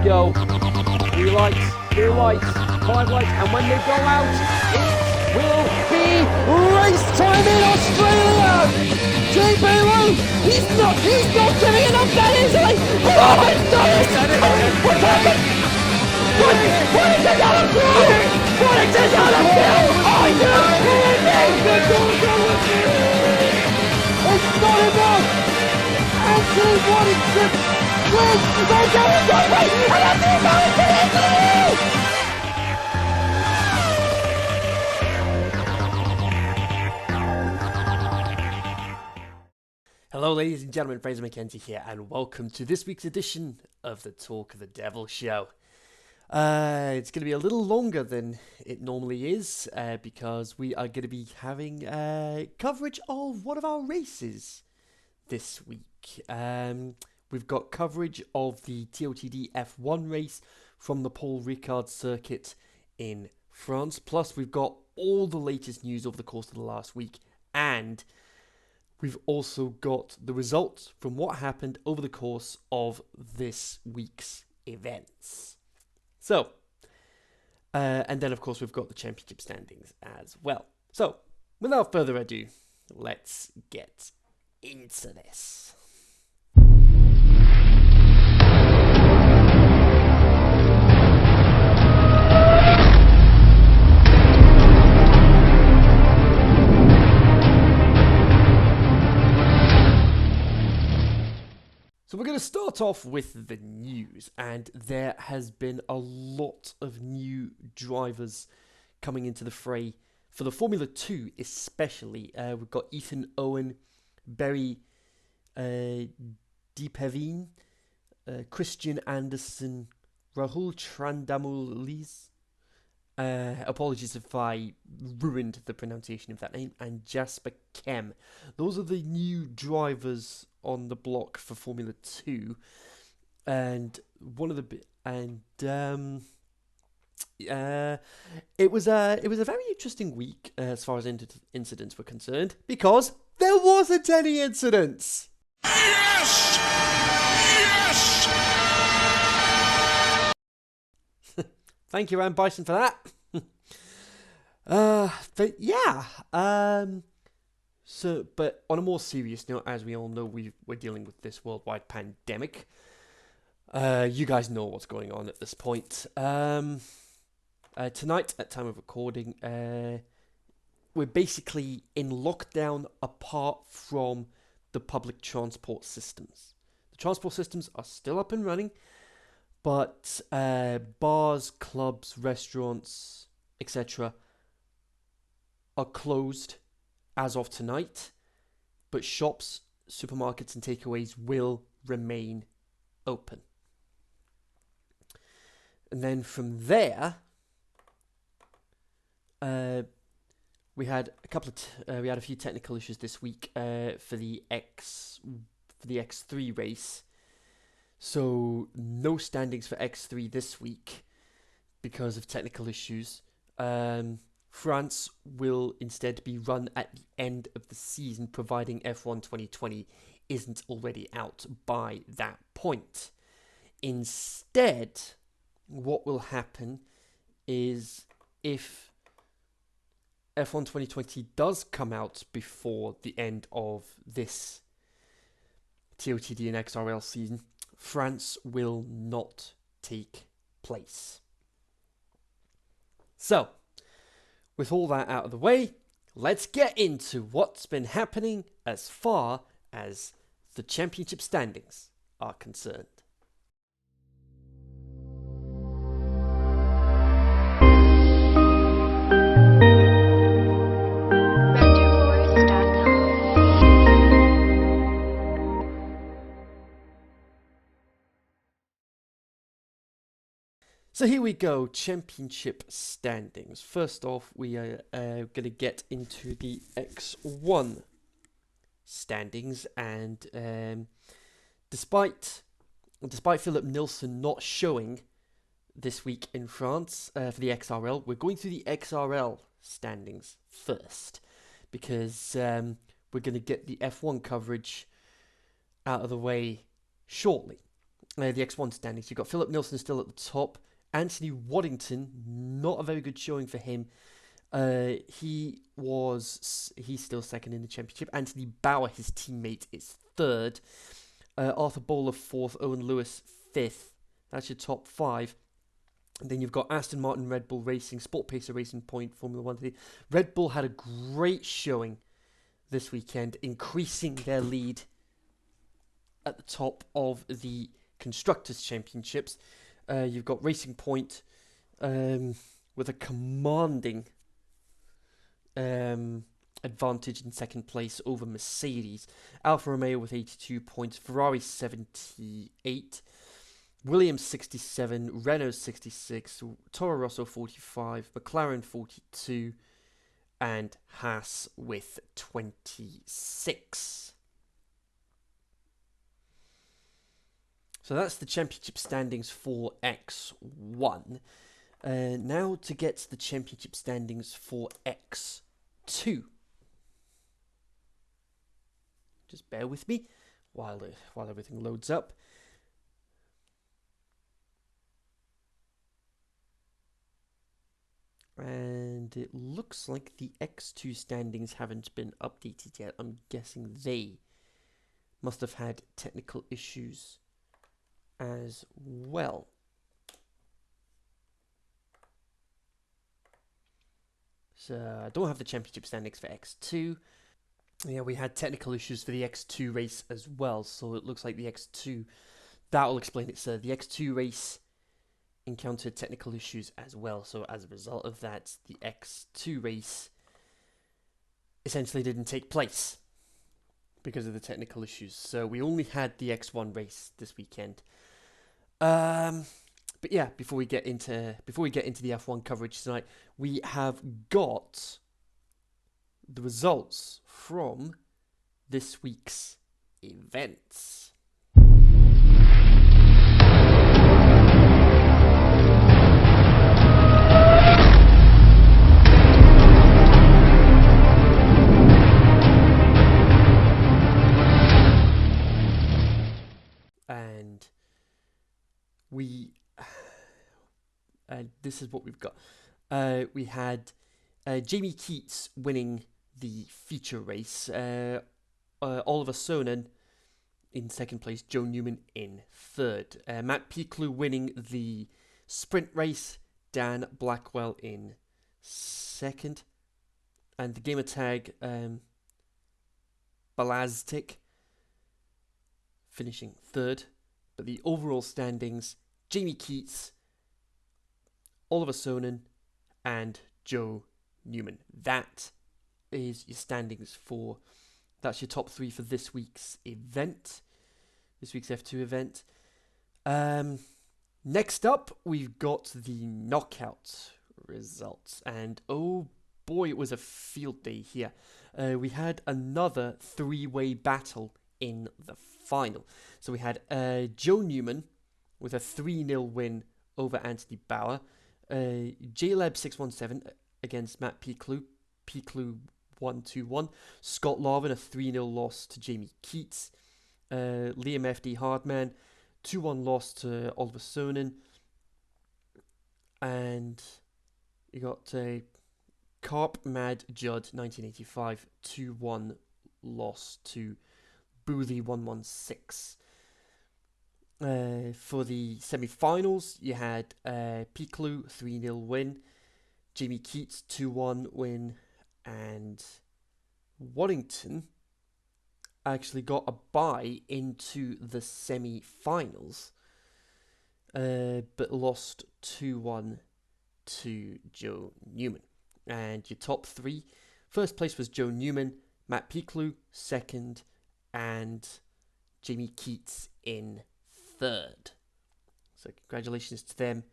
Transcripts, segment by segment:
go. 3 lights, 2 lights, 5 lights, and when they go out, it will be race time in Australia! JP Lou, he's not giving it up that easily! Oh, it's done it! What's happened? What is it out of field? What is it out of field? Are you kidding me? It's not enough! Anthony Waddington wins! They're going one way, and Anthony Waddington into the wall! Hello ladies and gentlemen, Fraser McKenzie here, and welcome to this week's edition of the Talk of the Devil Show. It's going to be a little longer than it normally is, because we are going to be having coverage of one of our races this week. We've got coverage of the TOTD F1 race from the Paul Ricard circuit in France, plus we've got all the latest news over the course of the last week, and we've also got the results from what happened over the course of this week's events. So, and then of course we've got the championship standings as well. So, without further ado, let's get into this. So we're going to start off with the news, and there has been a lot of new drivers coming into the fray for the Formula 2 especially. We've got Ethan Owen, Barry Deepavine, Christian Anderson, Rahul Trandamulis, apologies if I ruined the pronunciation of that name, and Jasper Kem. Those are the new drivers on the block for Formula 2, and one of the it was a very interesting week as far as incidents were concerned, because there wasn't any incidents. Yes! Yes! Thank you, Ryan Bison, for that. But yeah, but on a more serious note, as we all know, we're dealing with this worldwide pandemic. You guys know what's going on at this point. Tonight, at time of recording, we're basically in lockdown apart from the public transport systems. The transport systems are still up and running, but bars, clubs, restaurants, etc. are closed as of tonight, but shops, supermarkets and takeaways will remain open. And then from there, we had a few technical issues this week for the X3 race. So no standings for X3 this week because of technical issues. France will instead be run at the end of the season, providing F1 2020 isn't already out by that point. Instead, what will happen is, if F1 2020 does come out before the end of this TOTD and XRL season, France will not take place. So, with all that out of the way, let's get into what's been happening as far as the championship standings are concerned. So here we go, championship standings. First off, we are going to get into the X1 standings, and despite Philip Nilsson not showing this week in France for the XRL, we're going through the XRL standings first, because we're going to get the F1 coverage out of the way shortly. the X1 standings. You've got Philip Nilsson still at the top. Anthony Waddington, not a very good showing for him. He's still second in the championship. Anthony Bauer, his teammate, is third. Arthur Bowler fourth. Owen Lewis fifth. That's your top five. And then you've got Aston Martin, Red Bull Racing, Sport Pacer Racing Point, Formula One. Red Bull had a great showing this weekend, increasing their lead at the top of the Constructors' Championships. You've got Racing Point with a commanding advantage in second place over Mercedes. Alfa Romeo with 82 points, Ferrari 78, Williams 67, Renault 66, Toro Rosso 45, McLaren 42, and Haas with 26. So that's the championship standings for X1. Now to get to the championship standings for X2. Just bear with me while everything loads up. And it looks like the X2 standings haven't been updated yet. I'm guessing they must have had technical issues as well. So I don't have the championship standings for X2. Yeah, we had technical issues for the X2 race as well. So it looks like the X2, that'll explain it, sir. The X2 race encountered technical issues as well. So as a result of that, the X2 race essentially didn't take place because of the technical issues. So we only had the X1 race this weekend. But yeah, before we get into the F1 coverage tonight, we have got the results from this week's events. And this is what we've got. We had Jamie Keats winning the feature race, Oliver Sonnen in second place, Joe Newman in third, Matt Piclou winning the sprint race, Dan Blackwell in second, and the gamer tag Balaztic finishing third. But the overall standings, Jamie Keats, Oliver Sonnen, and Joe Newman. That is your standings for, that's your top three for this week's event, this week's F2 event. Next up, we've got the knockout results. And oh boy, it was a field day here. We had another three-way battle in the final. So we had Joe Newman with a 3-0 win over Anthony Bauer. JLab617 against Matt Piclou. Piclou 1-2-1. Scott Larvin, a 3-0 loss to Jamie Keats. Liam FD Hardman, 2-1 loss to Oliver Sonnen. And you got Carp Mad Judd 1985, 2-1 loss to Boothie 116. For the semi-finals, you had Piclou 3-0 win, Jamie Keats 2-1 win, and Waddington actually got a bye into the semi-finals, but lost 2-1 to Joe Newman. And your top three, first place was Joe Newman, Matt Piclou second, and Jamie Keats in third. So congratulations to them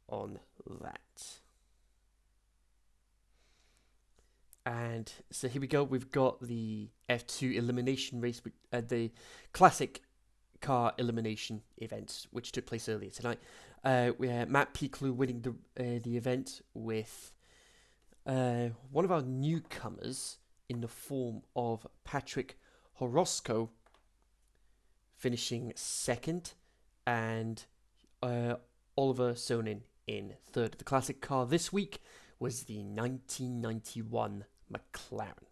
on that. And so here we go. We've got the F2 elimination race, the classic car elimination event, which took place earlier tonight. We had Matt Piclou winning the event with one of our newcomers in the form of Patrick Horosco finishing second, and Oliver Sonin in third. The classic car this week was the 1991 McLaren.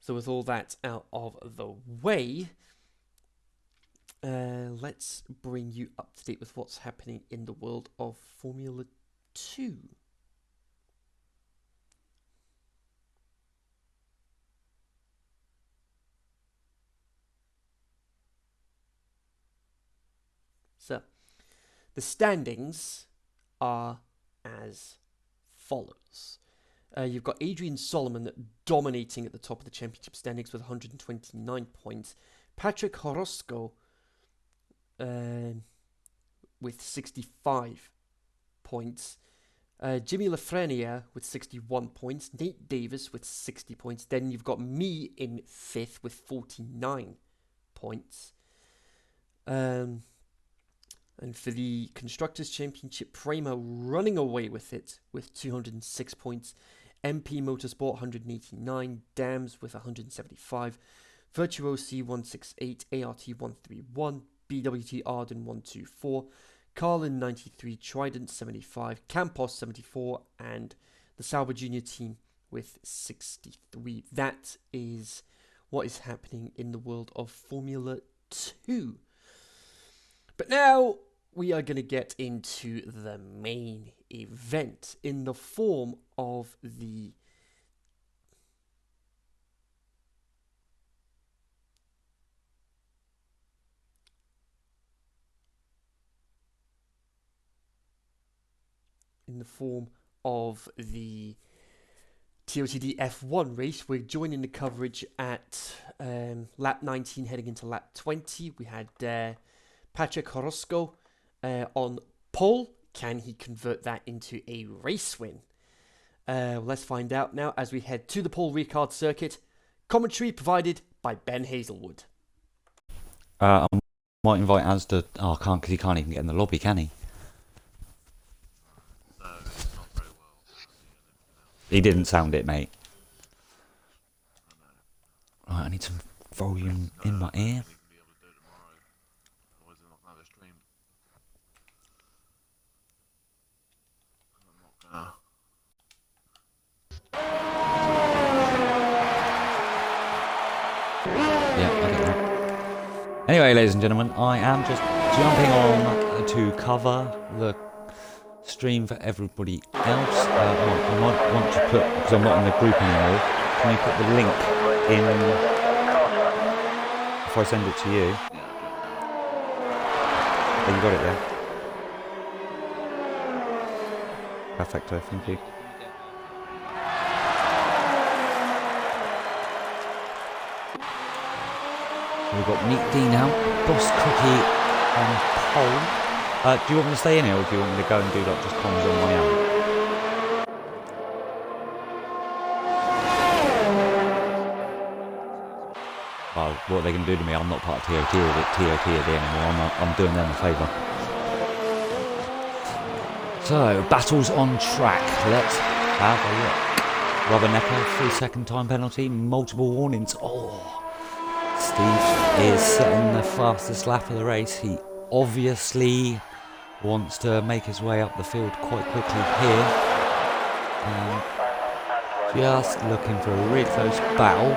So with all that out of the way, let's bring you up to date with what's happening in the world of Formula 2. So, the standings are as follows. You've got Adrian Solomon dominating at the top of the championship standings with 129 points. Patrick Horosco with 65 points. Jimmy Lafreniere with 61 points. Nate Davis with 60 points. Then you've got me in 5th with 49 points. And for the Constructors' Championship, Prema running away with it with 206 points. MP Motorsport 189, Dams with 175, Virtuosi 168, ART 131, BWT Arden 124, Carlin 93, Trident 75, Campos 74, and the Sauber Junior team with 63. That is what is happening in the world of Formula 2. But now we are going to get into the main event in the form of the TOTD F1 race. We're joining the coverage at lap 19 heading into lap 20. We had Patrick Horosco on pole. Can he convert that into a race win? Let's find out now as we head to the Paul Ricard circuit. Commentary provided by Ben Hazelwood. I might invite Asda. Oh, I can't, because he can't even get in the lobby, can he? No, it's not very well. He didn't sound it, mate. Right, I need some volume in my ear. Yeah, I get that. Anyway, ladies and gentlemen, I am just jumping on to cover the stream for everybody else. I might want to put, because I'm not in the group anymore, can you put the link in if I send it to you? Oh, you got it there? Perfecto, thank you. We've got Meat D now, Boss Cookie on pole. Do you want me to stay in here, or do you want me to go and do like just comms on my own? Well, what are they going to do to me? I'm not part of TOTD anymore. I'm doing them a favour. So, battles on track. Let's have a look. Rubbernecker, 3-second time penalty, multiple warnings. Oh. Steve is setting the fastest lap of the race. He obviously wants to make his way up the field quite quickly here. Just looking for a really close battle.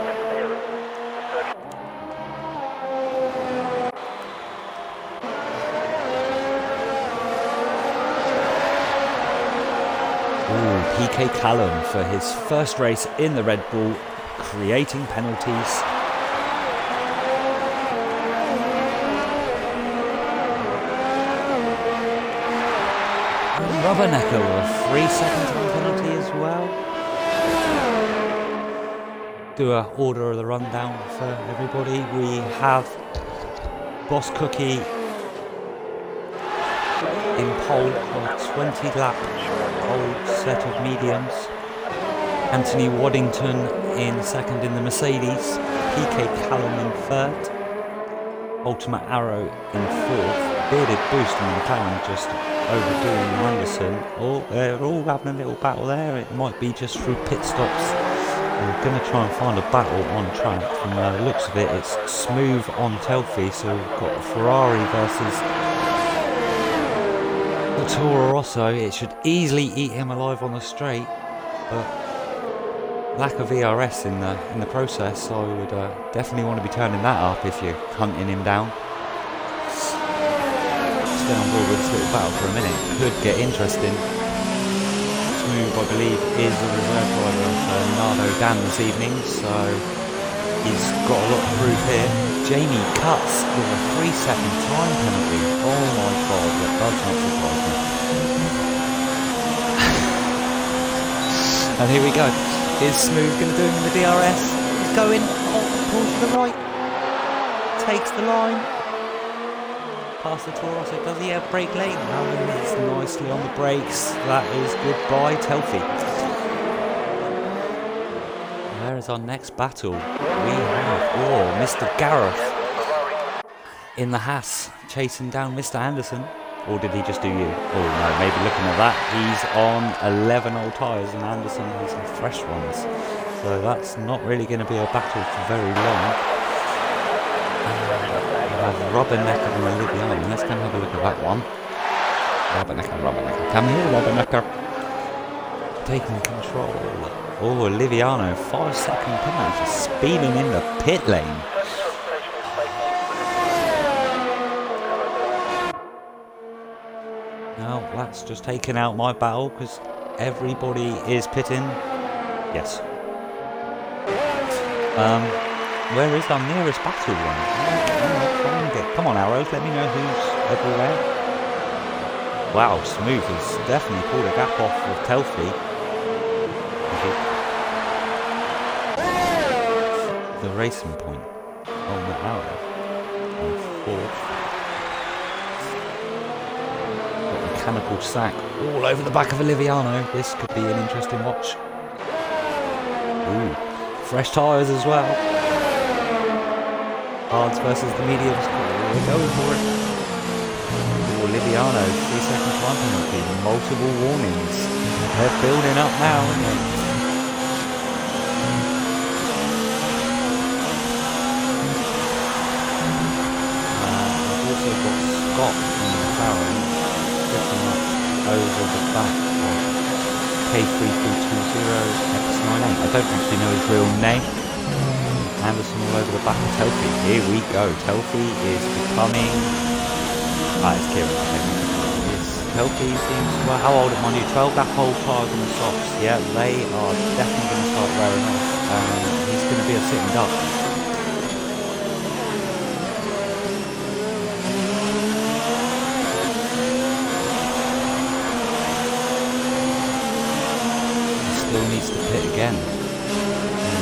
Ooh, PK Callum for his first race in the Red Bull, creating penalties. Rubbernecker with a 3-second time penalty as well. Do a order of the rundown for everybody. We have Boss Cookie in pole on a 20-lap pole set of mediums. Anthony Waddington in second in the Mercedes. PK Callum in third. Ultimate Arrow in fourth. Bearded Boost and McLaren just overdoing Anderson. Oh, they're all having a little battle there. It might be just through pit stops We're going to try and find a battle on track. From the looks of it, it's smooth on Telfi, so we've got a Ferrari versus the Toro Rosso. It should easily eat him alive on the straight, but lack of ERS in the process, so I would definitely want to be turning that up if you're hunting him down. Stay on board with this little battle for a minute. Could get interesting. Smooth, I believe, is a reserve driver for Nardo Dan this evening, so he's got a lot of proof here. Jamie cuts with a 3-second time penalty. Oh my god, that does not surprise me. And here we go. Is Smooth going to do him in the DRS? He's going, pulls to the right, takes the line, past the Toro Rosso. Does he have brake lane? No, it's nicely on the brakes. That is goodbye, Telfi. Where is our next battle? We have, Mr. Gareth in the Haas, chasing down Mr. Anderson. Or did he just do you? Oh no, maybe looking at that, he's on 11 old tyres and Anderson has some fresh ones. So that's not really going to be a battle for very long. We have Rubbernecker and Oliviano. Let's go and have a look at that one. Rubbernecker. Come here, Rubbernecker. Taking control. Oh, Oliviano, 5-second penalty for speeding in the pit lane. Now, that's just taken out my battle because everybody is pitting. Yes. Where is our nearest battle one? Come on, arrows, let me know who's everywhere. Wow, Smooth has definitely pulled a gap off of Telfi. The racing point on the arrow. On 4th. Mechanical sack all over the back of Oliviano. This could be an interesting watch. Ooh, fresh tyres as well. Hards versus the mediums. We're going for it. Ooh, Oliviano, 3-second time penalty, multiple warnings. They're building up now, aren't they? We've also got Scott in the McLaren. Pretty much over the back of K3320X98. I don't actually know his real name. Anderson all over the back of Telfi. Here we go. Telfi is becoming... it's Kieran. Telfi seems... Well, how old am I? 12 lap old tyres on the softs. Yeah, they are definitely going to start wearing off. He's going to be a sitting duck. Needs to pit again.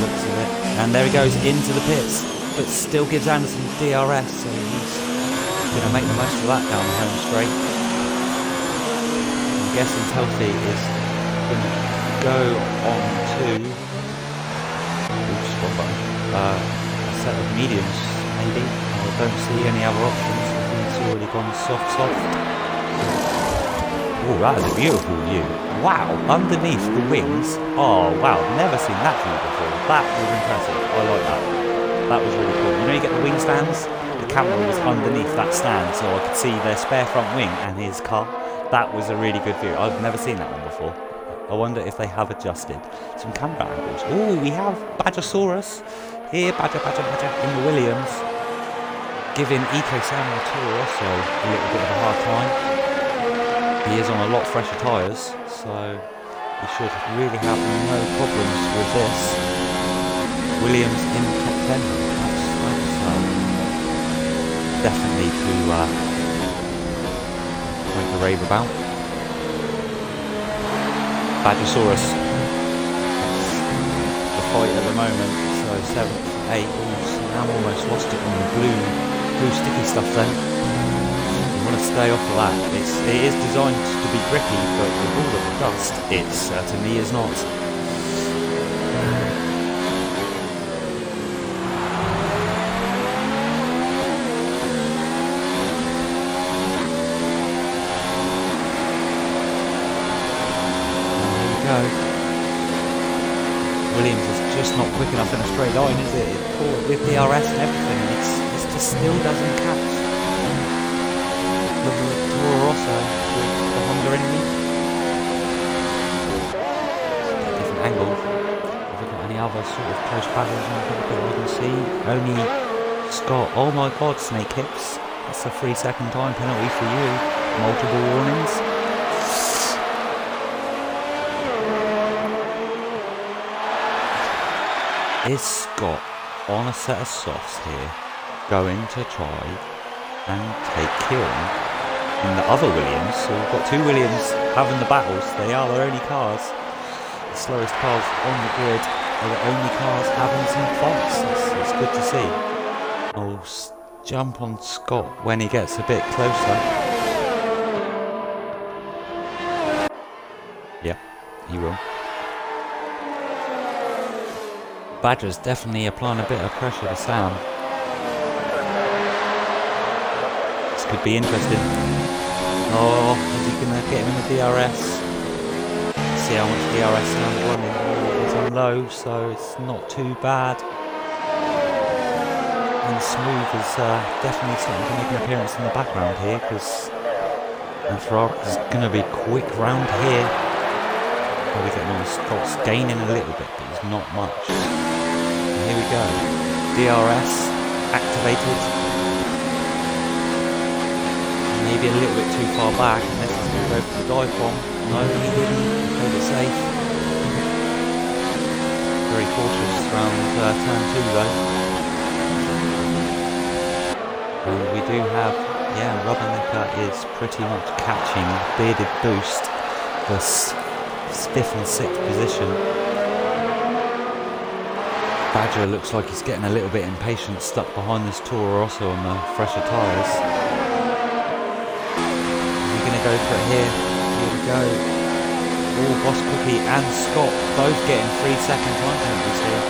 Looks of it. And there he goes into the pits, but still gives Anderson DRS, so he's going to make the most of that down the home straight. I'm guessing Telfi is going to go on to a set of mediums, maybe. I don't see any other options. He's already gone soft. Oh, that is a beautiful view. Wow, underneath the wings. Oh, wow, never seen that view before. That was impressive. I like that. That was really cool. You know, you get the wing stands? The camera was underneath that stand, so I could see their spare front wing and his car. That was a really good view. I've never seen that one before. I wonder if they have adjusted some camera angles. Oh, we have Badgersaurus. Here, Badger in the Williams. Giving Eco-Sam and Toro Rosso a little bit of a hard time. He is on a lot fresher tyres, so he should really have no problems with this. Williams in the top 10. That's definitely to make the rave about. Badgersaurus. The fight at the moment, so 7th, 8th. Sam almost lost it on the blue sticky stuff then. To stay off of that. It is designed to be grippy, but with all of the dust, it certainly is not. And here we go. Williams has just not quick enough in a straight line, is it? With DRS and everything, it just still doesn't catch the Toro Rosso with the Honda enemy. Different angle. Have we got any other sort of close battles that we can see? Only Scott. Oh my God, Snake Hips. That's a 3-second time penalty for you. Multiple warnings. Is Scott on a set of softs here going to try and take Kieran in the other Williams? So we've got two Williams having the battles. They are their only cars. The slowest cars on the grid are the only cars having some fights. It's good to see. I'll jump on Scott when he gets a bit closer. Yeah, he will. Badger's definitely applying a bit of pressure to Sam. This could be interesting. Oh, is he going to get him in the DRS? See how much DRS Sam's running. Oh, it's on low, so it's not too bad. And Smooth is definitely starting to make an appearance in the background here, because Ferrari's going to be quick round here. Probably getting on Scott's gaining a little bit, but it's not much. Here we go. DRS activated. Maybe a little bit too far back, unless he's going to go for the dive bomb. No, he didn't. He played it safe. Very cautious around turn 2 though. And we do have, Rubbernecker is pretty much catching Bearded Boost for 5th and 6th position. Badger looks like he's getting a little bit impatient, stuck behind this Toro Rosso on the fresher tyres. Is he going to go for it here? Here we go. Oh, Boss Cookie and Scott both getting 3-second time penalties here.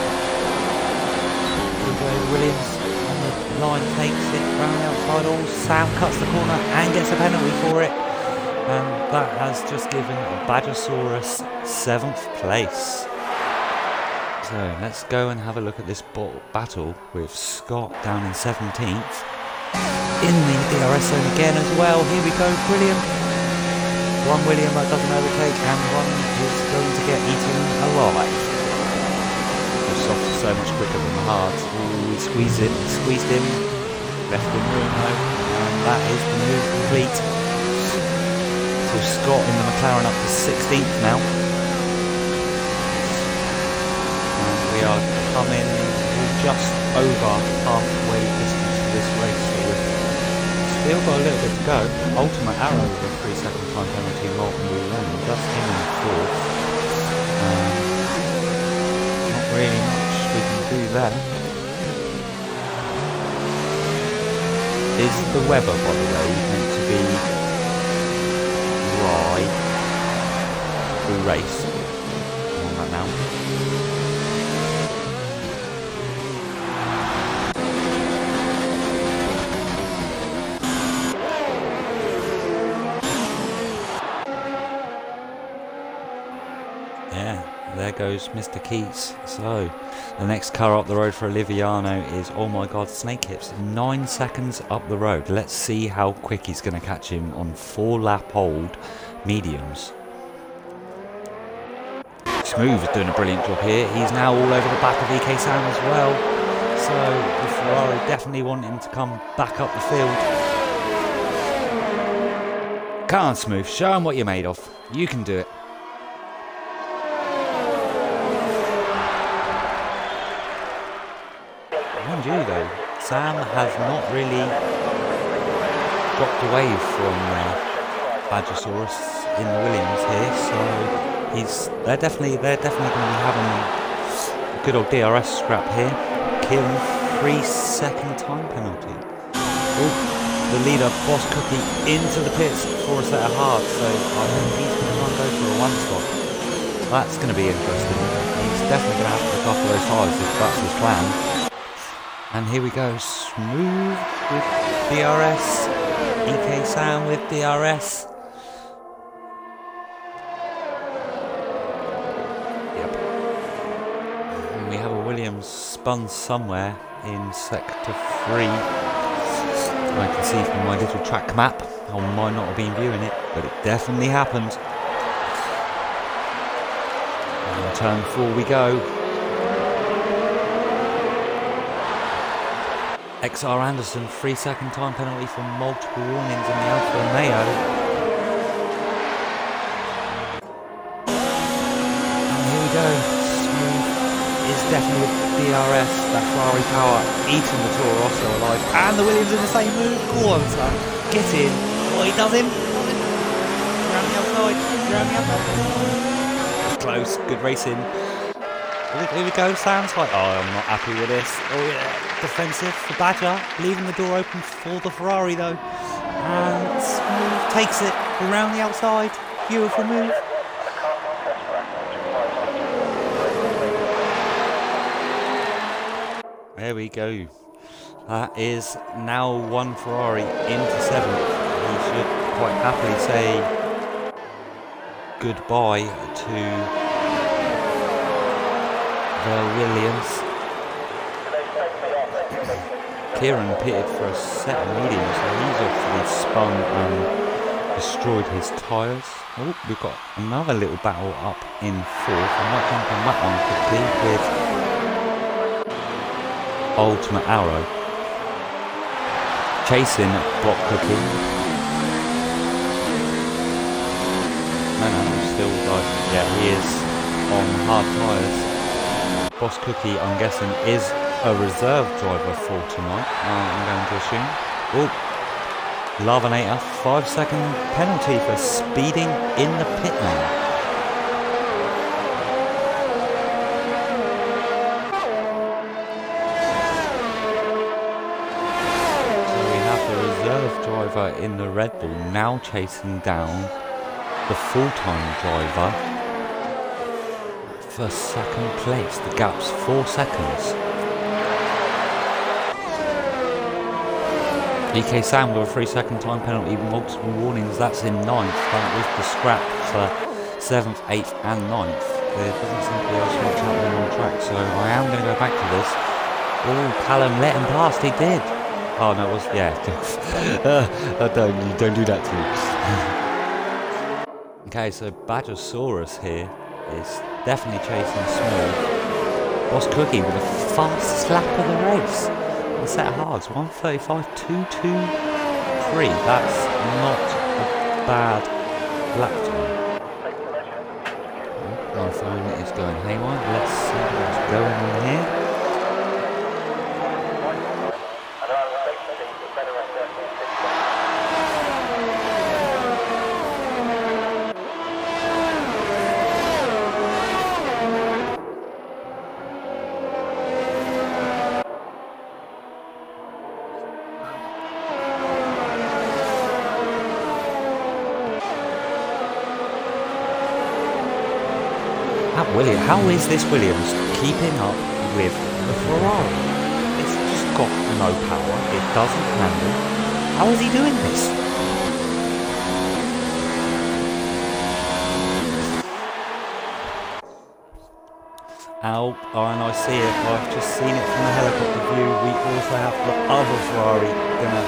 Here we go, Williams on the line, takes it round the outside. Oh, Sam cuts the corner and gets a penalty for it. And that has just given Badgersaurus 7th place. So let's go and have a look at this battle with Scott down in 17th. In the DRS zone again as well. Here we go, brilliant. One William that doesn't overtake and one is going to get eaten alive. The soft is so much quicker than the hard. Ooh, squeezed him. Left him room though. And that is the move complete. So Scott in the McLaren up to 16th now. We are coming just over halfway distance for this race, so we've still got a little bit to go. Ultimate Arrow with a 3-second time penalty, Martin Williams, just him in 4th. Not really much we can do there. Is the weather, by the way, meant to be dry through race? I'm on that now. There goes Mr. Keats. So the next car up the road for Oliviano is, oh my God, Snake Hips. 9 seconds up the road. Let's see how quick he's going to catch him on 4-lap old mediums. Smooth is doing a brilliant job here. He's now all over the back of EK Sam as well. So the Ferrari definitely want him to come back up the field. Come on, Smooth, show him what you're made of. You can do it. Mind you though, Sam has not really dropped away from Badgersaurus in the Williams here, so they're definitely going to be having a good old DRS scrap here. Kieran, 3-second time penalty. Oh, the leader, Boss Cookie, into the pits for a set of hard, so I think he's going to try and go for a 1-stop. That's going to be interesting. He's definitely going to have to look after those tyres if that's his plan. And here we go, Smooth with DRS, EK Sam with DRS. Yep. And we have Williams spun somewhere in sector 3. I can see from my little track map. I might not have been viewing it, but it definitely happened. And turn 4 we go. XR Anderson, 3-second time penalty for multiple warnings in the Alfa Romeo. And here we go. Smooth is definitely with DRS. That Ferrari power eating the Toro Rosso alive. And the Williams in the same move. Go on, son. Get in. Oh, he does him. Round the outside. Round the outside. Close. Good racing. Here we go, Sam's like, oh, I'm not happy with this. Oh yeah, defensive for Badger, leaving the door open for the Ferrari though. And Smooth takes it around the outside. Beautiful move. There we go. That is now one Ferrari into 7th. He should quite happily say goodbye to Williams. Kieran pitted for a set of mediums, so he's obviously spun and destroyed his tyres. Oh, we've got another little battle up in 4th. I might jump on that one quickly with Ultimate Arrow. Chasing Block Cookie. No, still like, yeah, he is on hard tyres. Boss Cookie, I'm guessing, is a reserve driver for tonight, I'm going to assume. Oh, Lavinator, 5-second penalty for speeding in the pit lane. So we have the reserve driver in the Red Bull now chasing down the full-time driver for 2nd place. The gap's 4 seconds. EK Sam with a 3-second time penalty, multiple warnings. That's in 9th. That was the scrap for 7th, 8th and 9th. There doesn't seem to be else much happening on track, so I am going to go back to this. Oh, Callum let him past. He did. Oh no, it was, yeah. Don't do that to me. Okay, so Badgersaurus here is definitely chasing Smooth. Boss Cookie with a fast slap of the race. A set of hards, 1:35.223. That's not a bad lap time. My phone is going haywire. Let's see what's going on here. How is this Williams keeping up with the Ferrari? It's just got no power. It doesn't handle. How is he doing this? Oh, and I see it. I've just seen it from the helicopter view. We also have the other Ferrari gonna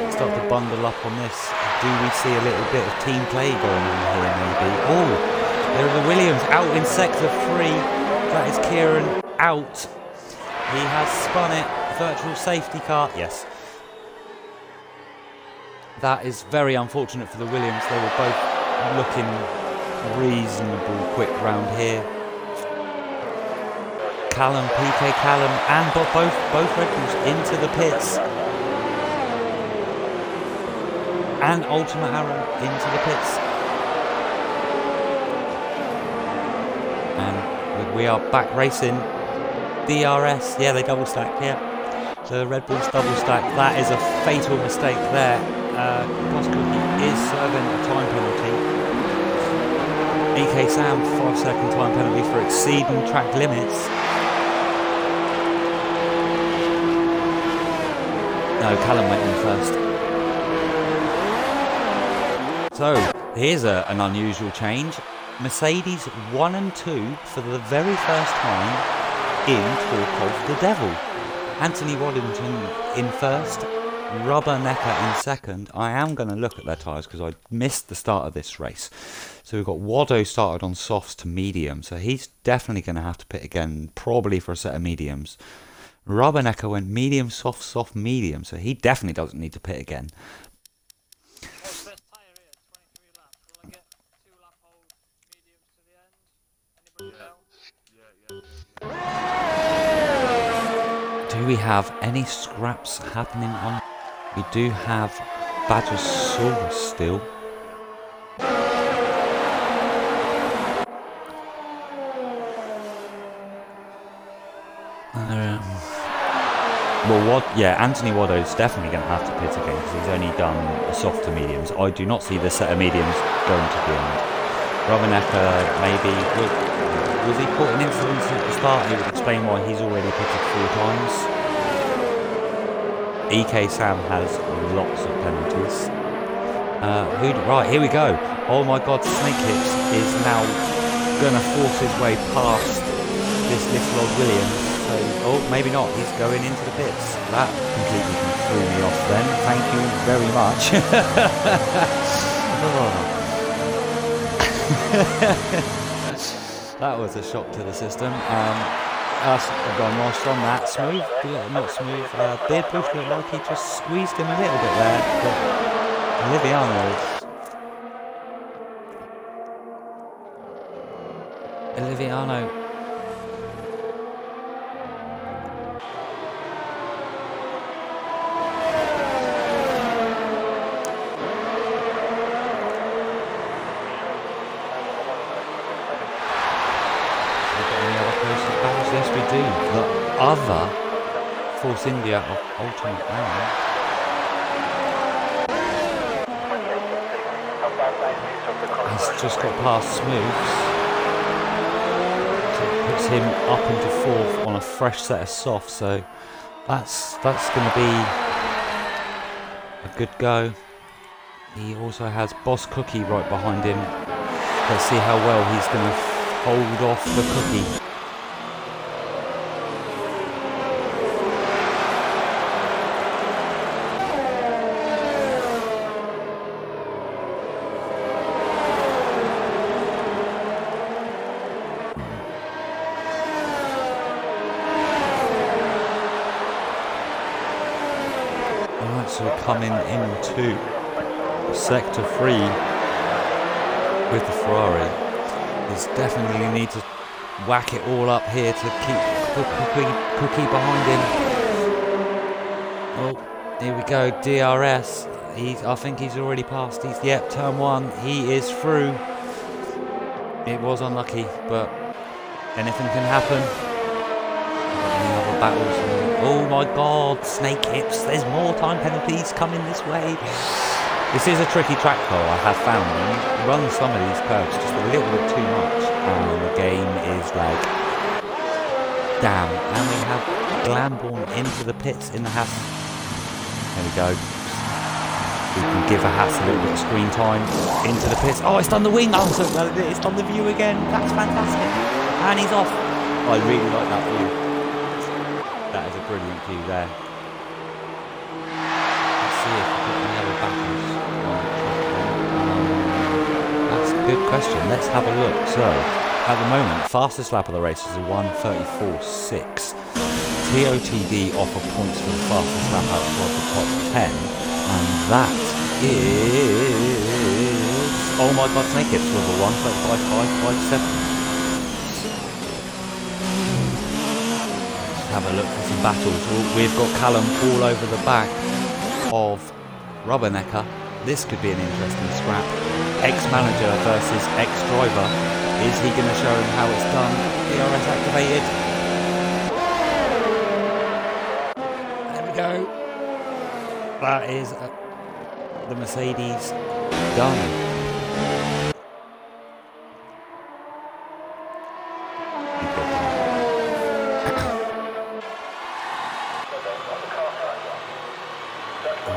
start to bundle up on this. Do we see a little bit of team play going on here maybe? Oh! There are the Williams out in sector 3. That is Kieran out. He has spun it. Virtual safety car. Yes. That is very unfortunate for the Williams. They were both looking reasonable quick round here. Callum, PK Callum, and both Red Bulls into the pits. And Ultimate Arrow into the pits. And we are back racing. DRS, yeah, they double stacked, yeah. So the Red Bulls double stacked. That is a fatal mistake there. Boss Cookie is serving a time penalty. EK Sam, 5-second time penalty for exceeding track limits. No, Callum went in first. So, here's an unusual change. Mercedes 1 and 2 for the very first time in Talk of the Devil. Anthony Waddington in first, Rubbernecker in second. I am going to look at their tyres because I missed the start of this race. So we've got Waddo started on softs to medium, so he's definitely going to have to pit again, probably for a set of mediums. Rubbernecker went medium, soft, soft, medium, so he definitely doesn't need to pit again. What's best tyre here? 23 laps. Will I get 2 lap hold mediums to the end? Anybody else? Do we have any scraps happening on? We do have Badgersaurus still. Anthony Waddo's definitely going to have to pit again because he's only done a soft to mediums. I do not see this set of mediums going to the end. Rubbernecker, maybe, was he caught in incidents at the start? He would explain why he's already pitted 4 times. EK Sam has lots of penalties. Right, here we go. Oh my god, Snake Hips is now going to force his way past this little old Williams. So, maybe not. He's going into the pits. That completely threw me off then. Thank you very much. That was a shock to the system. I've gone nice on that. Smooth? Yeah, not smooth. Beard Bush looked like he just squeezed him a little bit there. But Oliviano. Yes, we do. The other Force India of Ultimate Hour has just got past Smooths. So it puts him up into 4th on a fresh set of softs. So that's going to be a good go. He also has Boss Cookie right behind him. Let's see how well he's going to hold off the Cookie. So coming into sector 3 with the Ferrari, he's definitely need to whack it all up here to keep Cookie behind him. Oh, here we go, DRS. I think he's already passed. Turn 1. He is through. It was unlucky, but anything can happen. Any other battles? Oh my god, Snake Hips, there's more time penalties coming this way. This is a tricky track though, I have found. You run some of these curves just a little bit too much and the game is like, damn. And we have Glamborn into the pits in the Haas. There we go. We can give a Haas a little bit of screen time into the pits. Oh, it's done the wing. Oh, so it's done the view again. That's fantastic. And he's off. I really like that view. That is a brilliant view there. Let's see if we've got any other battles on the track. That's a good question. Let's have a look. So, at the moment, fastest lap of the race is a 1:34.6. TOTD offer points for the fastest lap out of the top 10. And that is... Oh my god, Snake Hips with a 1:35.557. Have a look for some battles. We've got Callum all over the back of Rubbernecker. This could be an interesting scrap. Ex-manager versus ex-driver. Is he going to show him how it's done? DRS activated. There we go. That is the Mercedes done.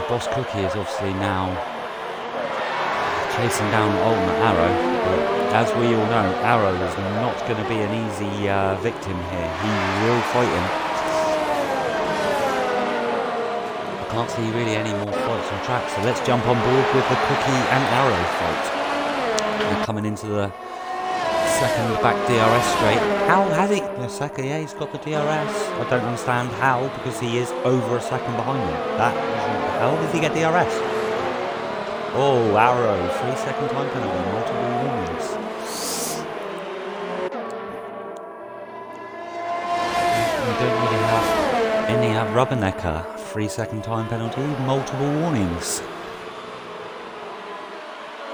Boss Cookie is obviously now chasing down Ultimate Arrow, but as we all know, Arrow is not going to be an easy victim here. He will fight him. I can't see really any more fights on track, so let's jump on board with the Cookie and Arrow fight. They're coming into the second back DRS straight. How has he? The second, yeah, he's got the DRS. I don't understand how, because he is over a second behind him. How did he get DRS? Oh, Arrow, 3 second time penalty, multiple warnings. We don't really have any Rubbernecker, 3 second time penalty, multiple warnings.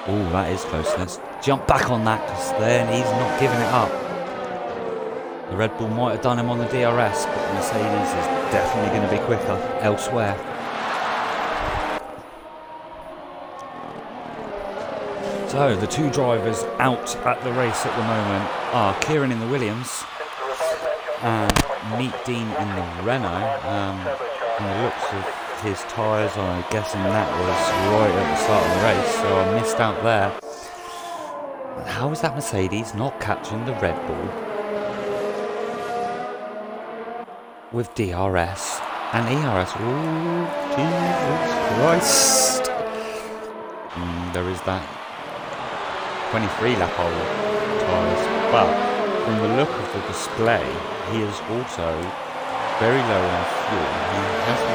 Oh, that is close. Let's jump back on that, because then he's not giving it up. The Red Bull might have done him on the DRS, but the Mercedes is definitely going to be quicker elsewhere. So the two drivers out at the race at the moment are Kieran in the Williams and Meet Dean in the Renault. From the looks of his tyres, I'm guessing that was right at the start of the race, so I missed out there. How is that Mercedes not catching the Red Bull with DRS and ERS? Oh, Jesus Christ! There is that 23 lap old tyres, but from the look of the display, he is also very low on fuel. He has a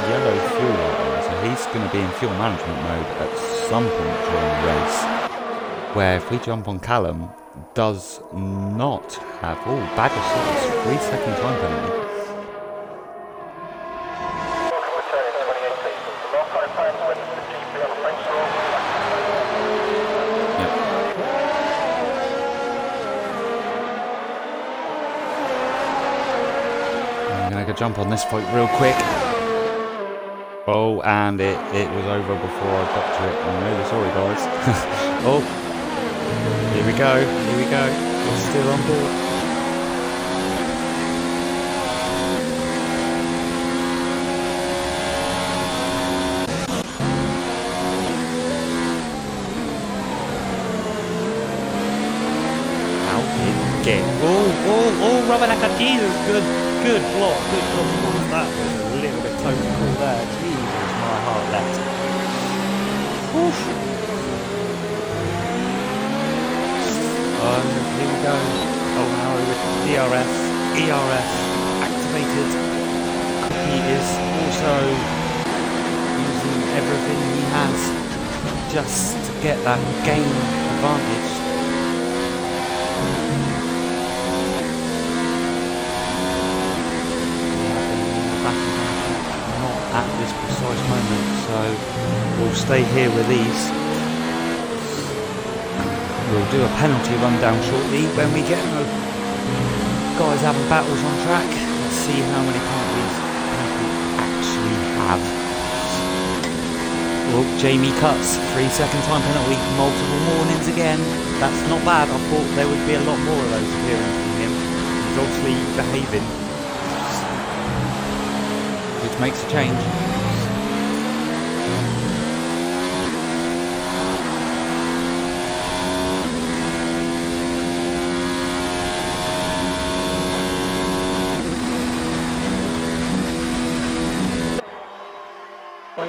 yellow fuel line, so he's going to be in fuel management mode at some point during the race. Where if we jump on Callum, does not have Badger Sauce, 3 second time penalty. Jump on this fight real quick. Oh, and it was over before I got to it. I'm really sorry, guys. Oh, here we go. We're still on board. How did it get? Oh, Rubbernecker, Jesus, Good block. That was a little bit close to call there. Jesus, my heart leapt. Oof. Here we go. Oh, Arrow with DRS, ERS activated. Cookie is also using everything he has just to get that game advantage. At this precise moment, so we'll stay here with these. We'll do a penalty rundown shortly when we get the guys having battles on track. Let's see how many penalties people actually have. Oh, Jamie cuts, 3 second time penalty, multiple warnings again. That's not bad. I thought there would be a lot more of those appearing from him. He's obviously behaving, which makes a change. Where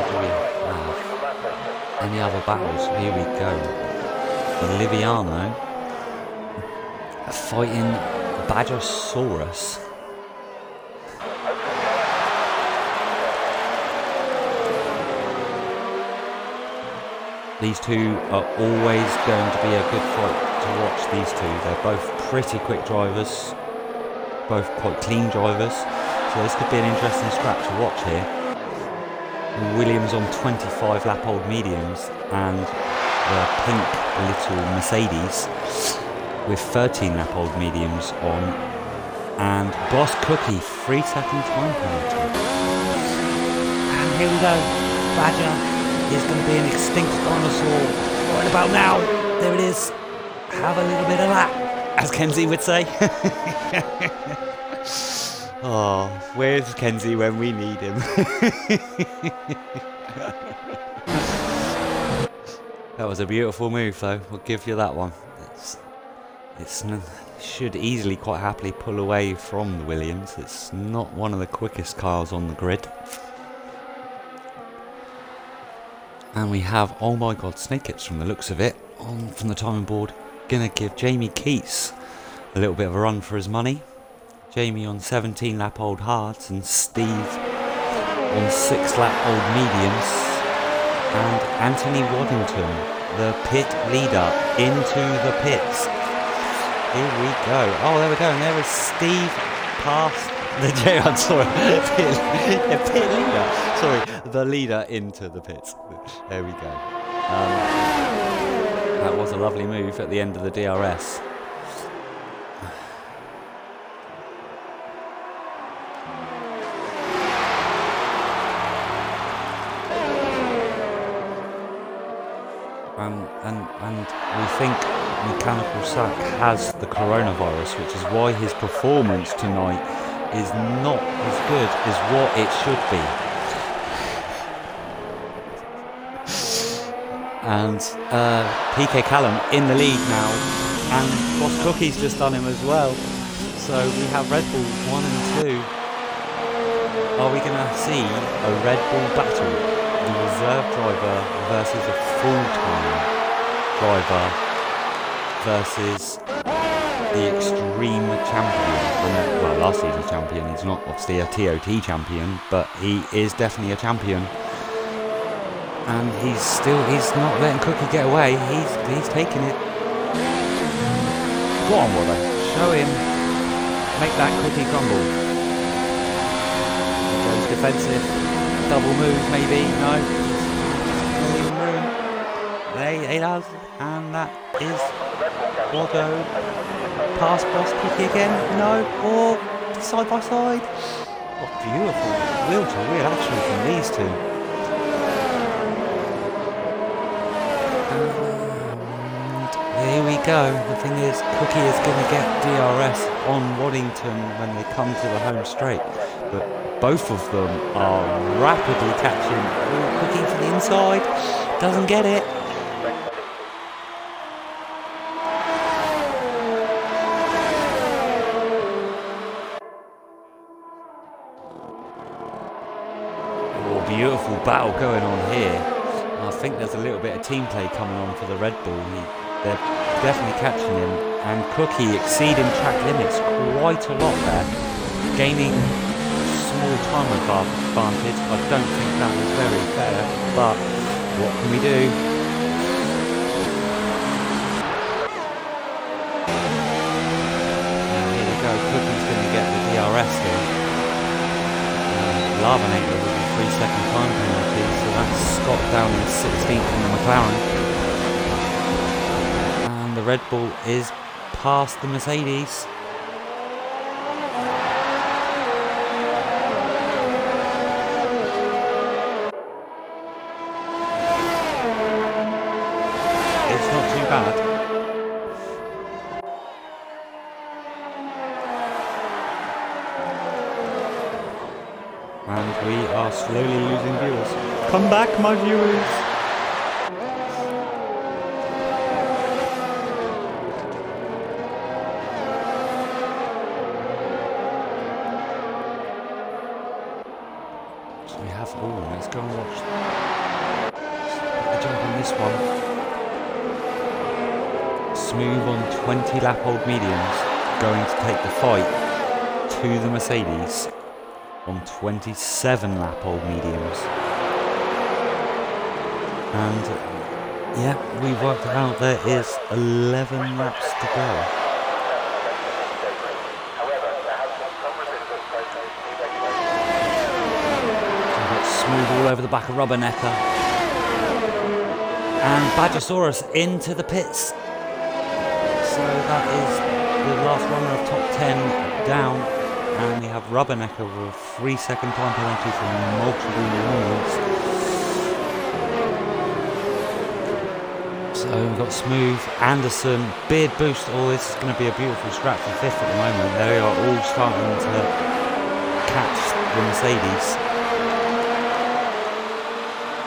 do we have any other battles? Here we go. Liviano fighting Badgersaurus. These two are always going to be a good fight to watch. These two, they're both pretty quick drivers, both quite clean drivers, so this could be an interesting scrap to watch here. Williams on 25 lap old mediums and the pink little Mercedes with 13 lap old mediums on, and Boss Cookie 3 second time penalty. And here we go, Badger is going to be an extinct dinosaur right about now. There it is. Have a little bit of that, as Kenzie would say. Oh, where's Kenzie when we need him? That was a beautiful move, though. I'll give you that one. Should easily quite happily pull away from the Williams. It's not one of the quickest cars on the grid. And we have, oh my god, Snake Hips from the looks of it, on from the timing board. Gonna give Jamie Keats a little bit of a run for his money. Jamie on 17 lap old hards and Steve on 6 lap old mediums. And Anthony Waddington, the pit leader, into the pits. Here we go. Oh, there we go. And there is Steve past the J1, sorry. Pit leader. Sorry, the leader into the pits. There we go. That was a lovely move at the end of the DRS. And we think Mechanical Sack has the coronavirus, which is why his performance tonight is not as good as what it should be. And PK Callum in the lead now, and Boss Cookie's just done him as well. So we have Red Bull 1 and 2. Are we going to see a Red Bull battle? The reserve driver versus a full-time driver versus the extreme champion. Well, last season's champion. He's not obviously a TOT champion, but he is definitely a champion. And he's not letting Cookie get away. He's taking it. Go on, Wally. Show him. Make that Cookie crumble. He goes defensive. Double move, maybe. No. There he does. And that is Watto. Pass Boss Cookie again. No. Or side by side. What beautiful wheel to wheel action from these two. Here we go. The thing is, Cookie is going to get DRS on Waddington when they come to the home straight. But both of them are rapidly catching. Ooh, Cookie to the inside. Doesn't get it. Oh, beautiful battle going on here. I think there's a little bit of team play coming on for the Red Bull. They're definitely catching him, and Cookie exceeding track limits quite a lot there, gaining small time advantage. I don't think that was very fair, but what can we do? Now here we go, Cookie's going to get the DRS here. Larvinator with a 3-second time penalty, so that's Scott down in 16th in the McLaren. And the Red Bull is past the Mercedes. It's not too bad. And we are slowly losing viewers. Come back, my viewers! So we have, let's go and watch the jump on this one. Smooth on 20 lap old mediums, going to take the fight to the Mercedes on 27 lap old mediums. And yeah, we worked it out, there is 11 laps to go. We've got Smooth all over the back of Rubbernecker. And Badgersaurus into the pits. So that is the last runner of top 10 down. And we have Rubbernecker with a 3-second time penalty for multiple moments. So we've got Smooth, Anderson, Beard Boost. Oh, this is going to be a beautiful scrap for 5th at the moment. They are all starting to catch the Mercedes.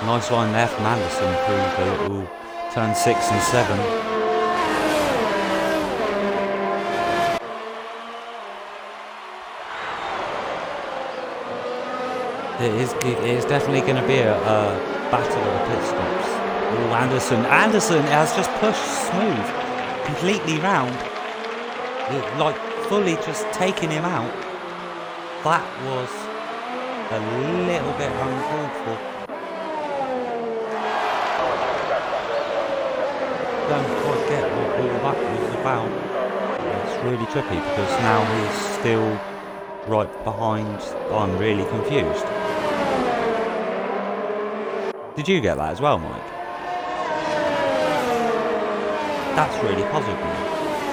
Nice line there from Anderson through the little turn 6 and 7. It is definitely going to be a battle of the pit stops. Oh, Anderson has just pushed Smooth completely round, like fully just taking him out. That was a little bit uncalled for. Don't quite get what all that was about. It's really trippy because now he's still right behind. I'm really confused. Did you get that as well, Mike? That's really puzzled me.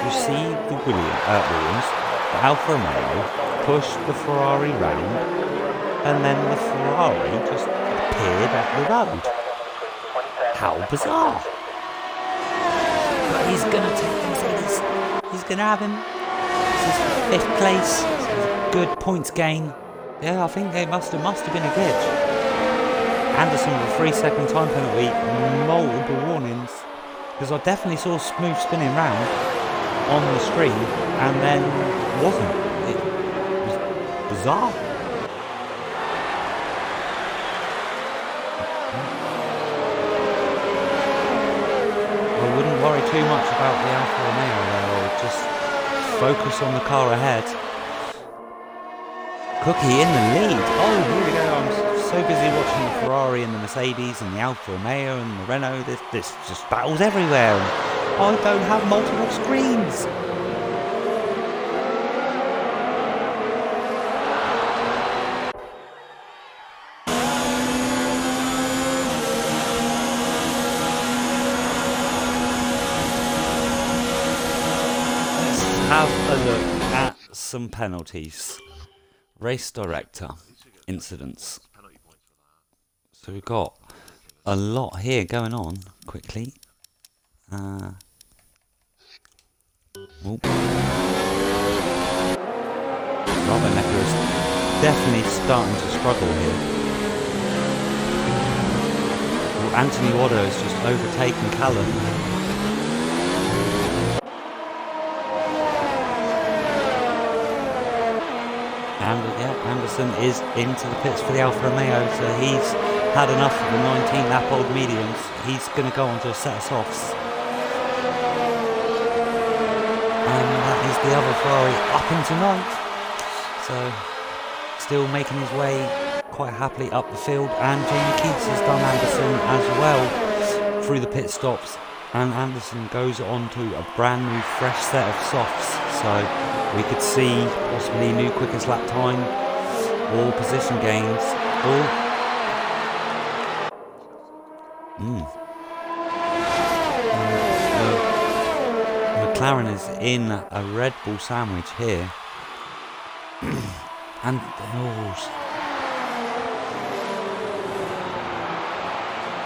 You see the Williams, the Alfa Romeo, push the Ferrari round, and then the Ferrari just appeared at the road. How bizarre! But he's gonna take the Mercedes. He's gonna have him. This is 5th place. This is a good points gain. Yeah, I think it must have been a glitch. Anderson with a 3-second time penalty, multiple warnings, because I definitely saw Smooth spinning round on the screen and then wasn't. It was bizarre. I wouldn't worry too much about the Alfa Romeo there, I would just focus on the car ahead. Cookie in the lead. Oh, here we go. I'm so busy watching the Ferrari and the Mercedes and the Alfa Romeo and the Renault. This just battles everywhere. I don't have multiple screens. Let's have a look at some penalties. Race director incidents. So we've got a lot here going on quickly. Robert Necker is definitely starting to struggle here. Well, Anthony Wadder has just overtaken Callum. Anderson is into the pits for the Alfa Romeo, so he's had enough of the 19 lap old mediums. He's going to go on to a set of softs. And that is the other Ferrari up into 9th. So still making his way quite happily up the field. And Jamie Keats has done Anderson as well through the pit stops. And Anderson goes on to a brand new fresh set of softs. So we could see possibly new quickest lap time or position gains or McLaren is in a Red Bull sandwich here. And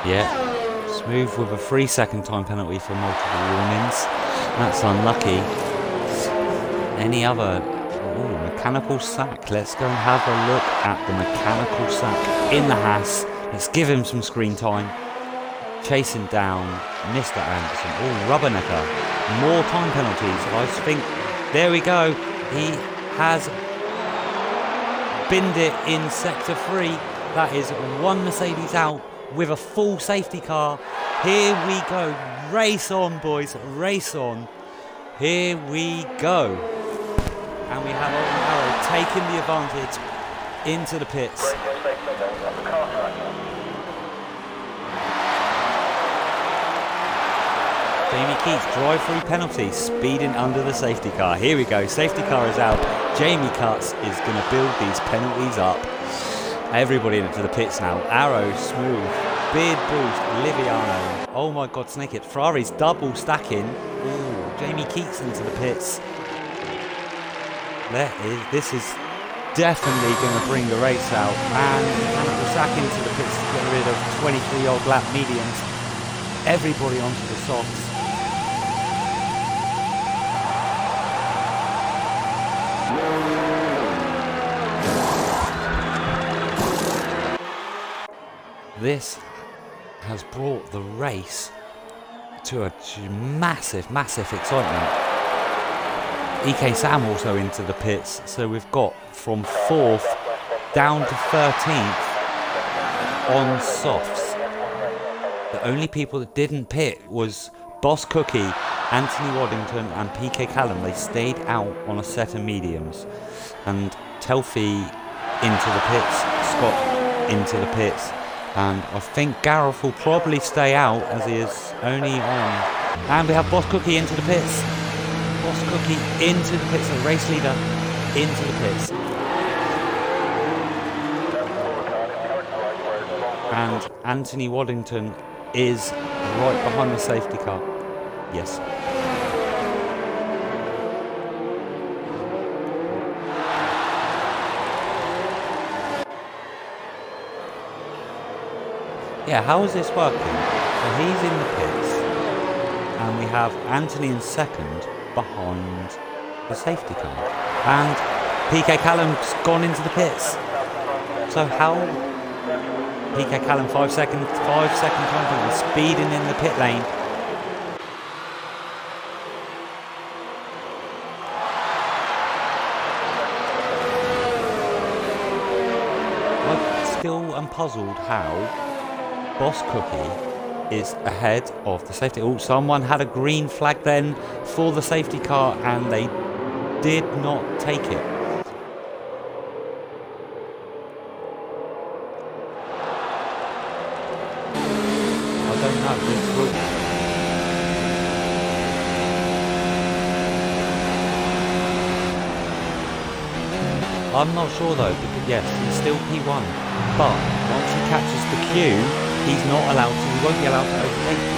yeah, Smooth with a 3-second time penalty for multiple warnings. That's unlucky. Any other mechanical sack? Let's go and have a look at the mechanical sack in the Haas. Let's give him some screen time. Chasing down Mr. Anderson. Oh, Rubbernecker. More time penalties. I think, there we go. He has binned it in sector 3. That is one Mercedes out with a full safety car. Here we go. Race on, boys. Race on. Here we go. And we have Alton Arrow taking the advantage into the pits. Jamie Keats, drive-through penalty, speeding under the safety car. Here we go, safety car is out. Jamie Keats is going to build these penalties up. Everybody into the pits now. Arrow, Smooth, Beard Boost, Liviano. Oh my God, Snake It. Ferrari's double stacking. Ooh, Jamie Keats into the pits. This is definitely going to bring the race out. And mechanical sack into the pits to get rid of 23-odd lap mediums. Everybody onto the softs. this has brought the race to a massive, massive excitement. EK Sam also into the pits, so we've got from 4th down to 13th on softs. The only people that didn't pit was Boss Cookie, Anthony Waddington and PK Callum. They stayed out on a set of mediums. And Telfie into the pits, Scott into the pits, and I think Gareth will probably stay out as he is only on. And we have Boss Cookie into the pits. Boss Cookie into the pits, the race leader into the pits. And Anthony Waddington is right behind the safety car. Yes. Yeah, how is this working? So he's in the pits, and we have Anthony in second behind the safety car. And PK Callum's gone into the pits. So how... PK Callum 5 second time penalty, speeding in the pit lane. I still am puzzled how Boss Cookie is ahead of the safety. Oh, someone had a green flag then for the safety car and they did not take it. I don't know. I'm not sure though, because yes, he's still P1, but once he catches the queue, he's not allowed to, he won't be allowed to overtake you.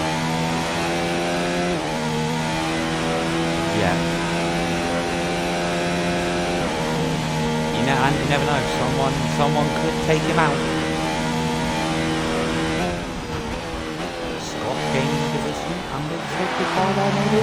Yeah. And you never know, someone could take him out. Scott gaining position under the safety car there maybe?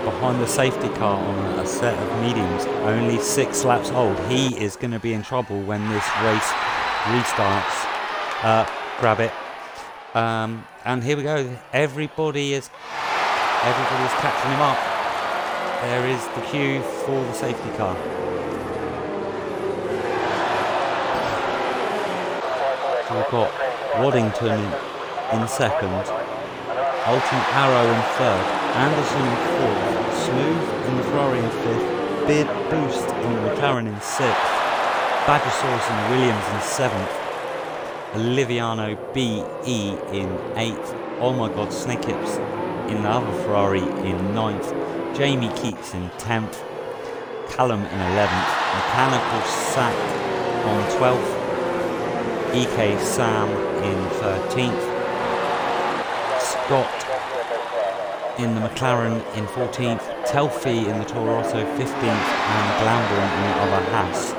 Behind the safety car on a set of mediums, only 6 laps old. He is going to be in trouble when this race restarts. Grab it. And here we go. Everybody is catching him up. There is the queue for the safety car. So we've got Waddington in second, Ultimate Arrow in third, Anderson in fourth, Smooth in the Ferrari in fifth, Bid Boost in the McLaren in sixth, Badgersaurus and Williams in seventh, Oliviano BE in eighth, oh my god, Snake Hips in the other Ferrari in ninth, Jamie Keats in 10th, Callum in 11th, Mechanical Sack on 12th, EK Sam in 13th, Scott in the McLaren in 14th, Telfie in the Toro Rosso 15th, and Glamborn in the other Haas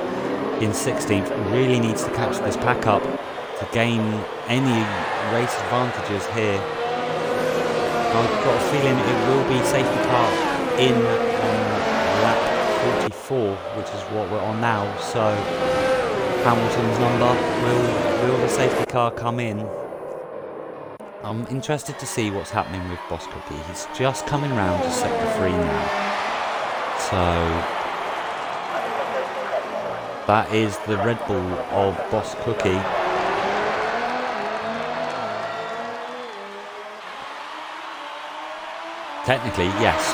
in 16th. Really needs to catch this pack up to gain any race advantages here. I've got a feeling it will be safety car in on lap 44, which is what we're on now. So Hamilton's number, will the safety car come in? I'm interested to see what's happening with Boss Cookie. He's just coming round to sector 3 now. So that is the Red Bull of Boss Cookie. Technically, yes.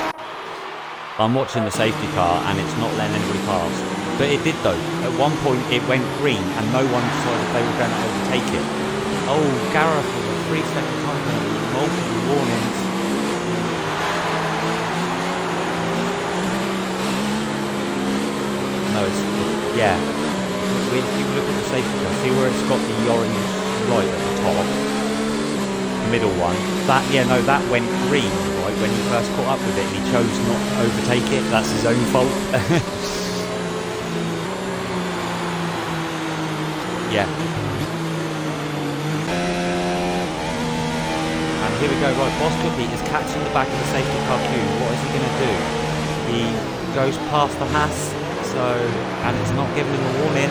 I'm watching the safety car and it's not letting anybody pass. But it did though. At one point it went green and no one decided they were going to overtake it. Oh, Gareth with a 3-second time penalty, multiple warnings. No, yeah. If you look at the safety car, see where it's got the orange light at the top? The middle one. That went green, right, when he first caught up with it and he chose not to overtake it. That's his own fault. Yeah. And here we go, right, Boss Cookie is catching the back of the safety car queue. What is he going to do? He goes past the Haas, and it's not giving him a warning.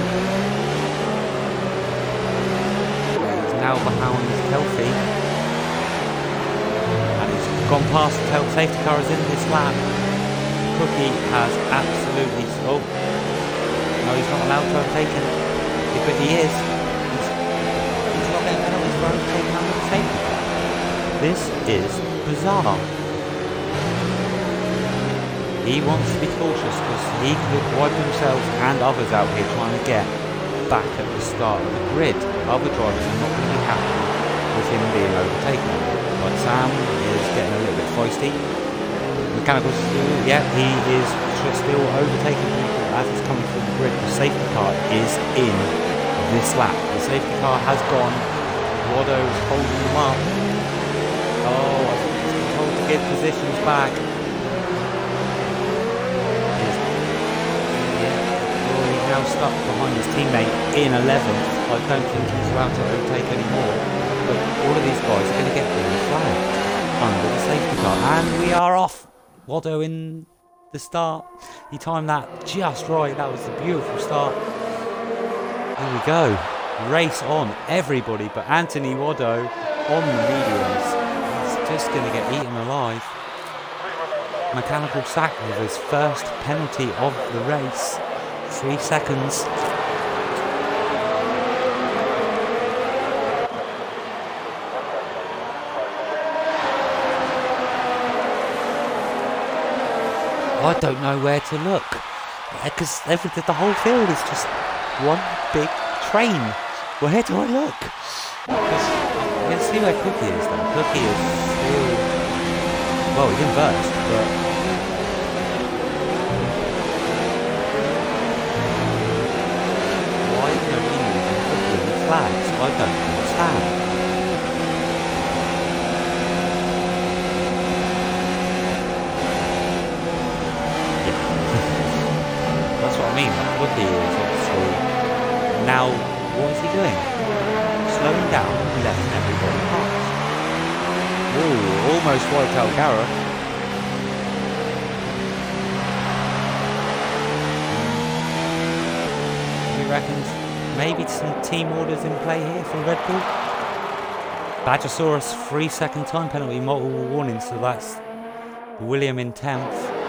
He's now behind Kelfi. And he's gone past the safety car is in this lap. Cookie has absolutely... Oh, no, he's not allowed to overtake him. But he is. He's not getting penalties for overtaking under the safety car. This is bizarre. He wants to be cautious because he could wipe himself and others out here trying to get back at the start of the grid. Other drivers are not going to be happy with him being overtaken. But Sam is getting a little bit feisty. Mechanicals, yeah, he is still overtaking people as he's coming through the grid. The safety car is in this lap. The safety car has gone. Watto is holding them up. Oh, I think he's been told to get positions back. He's now stuck behind his teammate in 11th. I don't think he's allowed to overtake anymore. But all of these guys are going to get really flagged under the safety car. And we are off. Watto in the start. He timed that just right. That was a beautiful start. Here we go. Race on. Everybody but Anthony Watto on the mediums. He's just going to get eaten alive. Mechanical sack with his first penalty of the race. 3 seconds. I don't know where to look because the whole field is just one big train. Where do I look? You can see where Cookie is though. Cookie is still... Well, he's in first, but... Why is there even Cookie in the flags? I don't understand. That's what I mean. Cookie is obviously... Now, what is he doing? Slowing down and letting everybody pass. Ooh, almost wiped out Gareth. He reckons maybe some team orders in play here from Red Bull. Badgersaurus 3-second time penalty, multiple warnings, so that's William in 10th.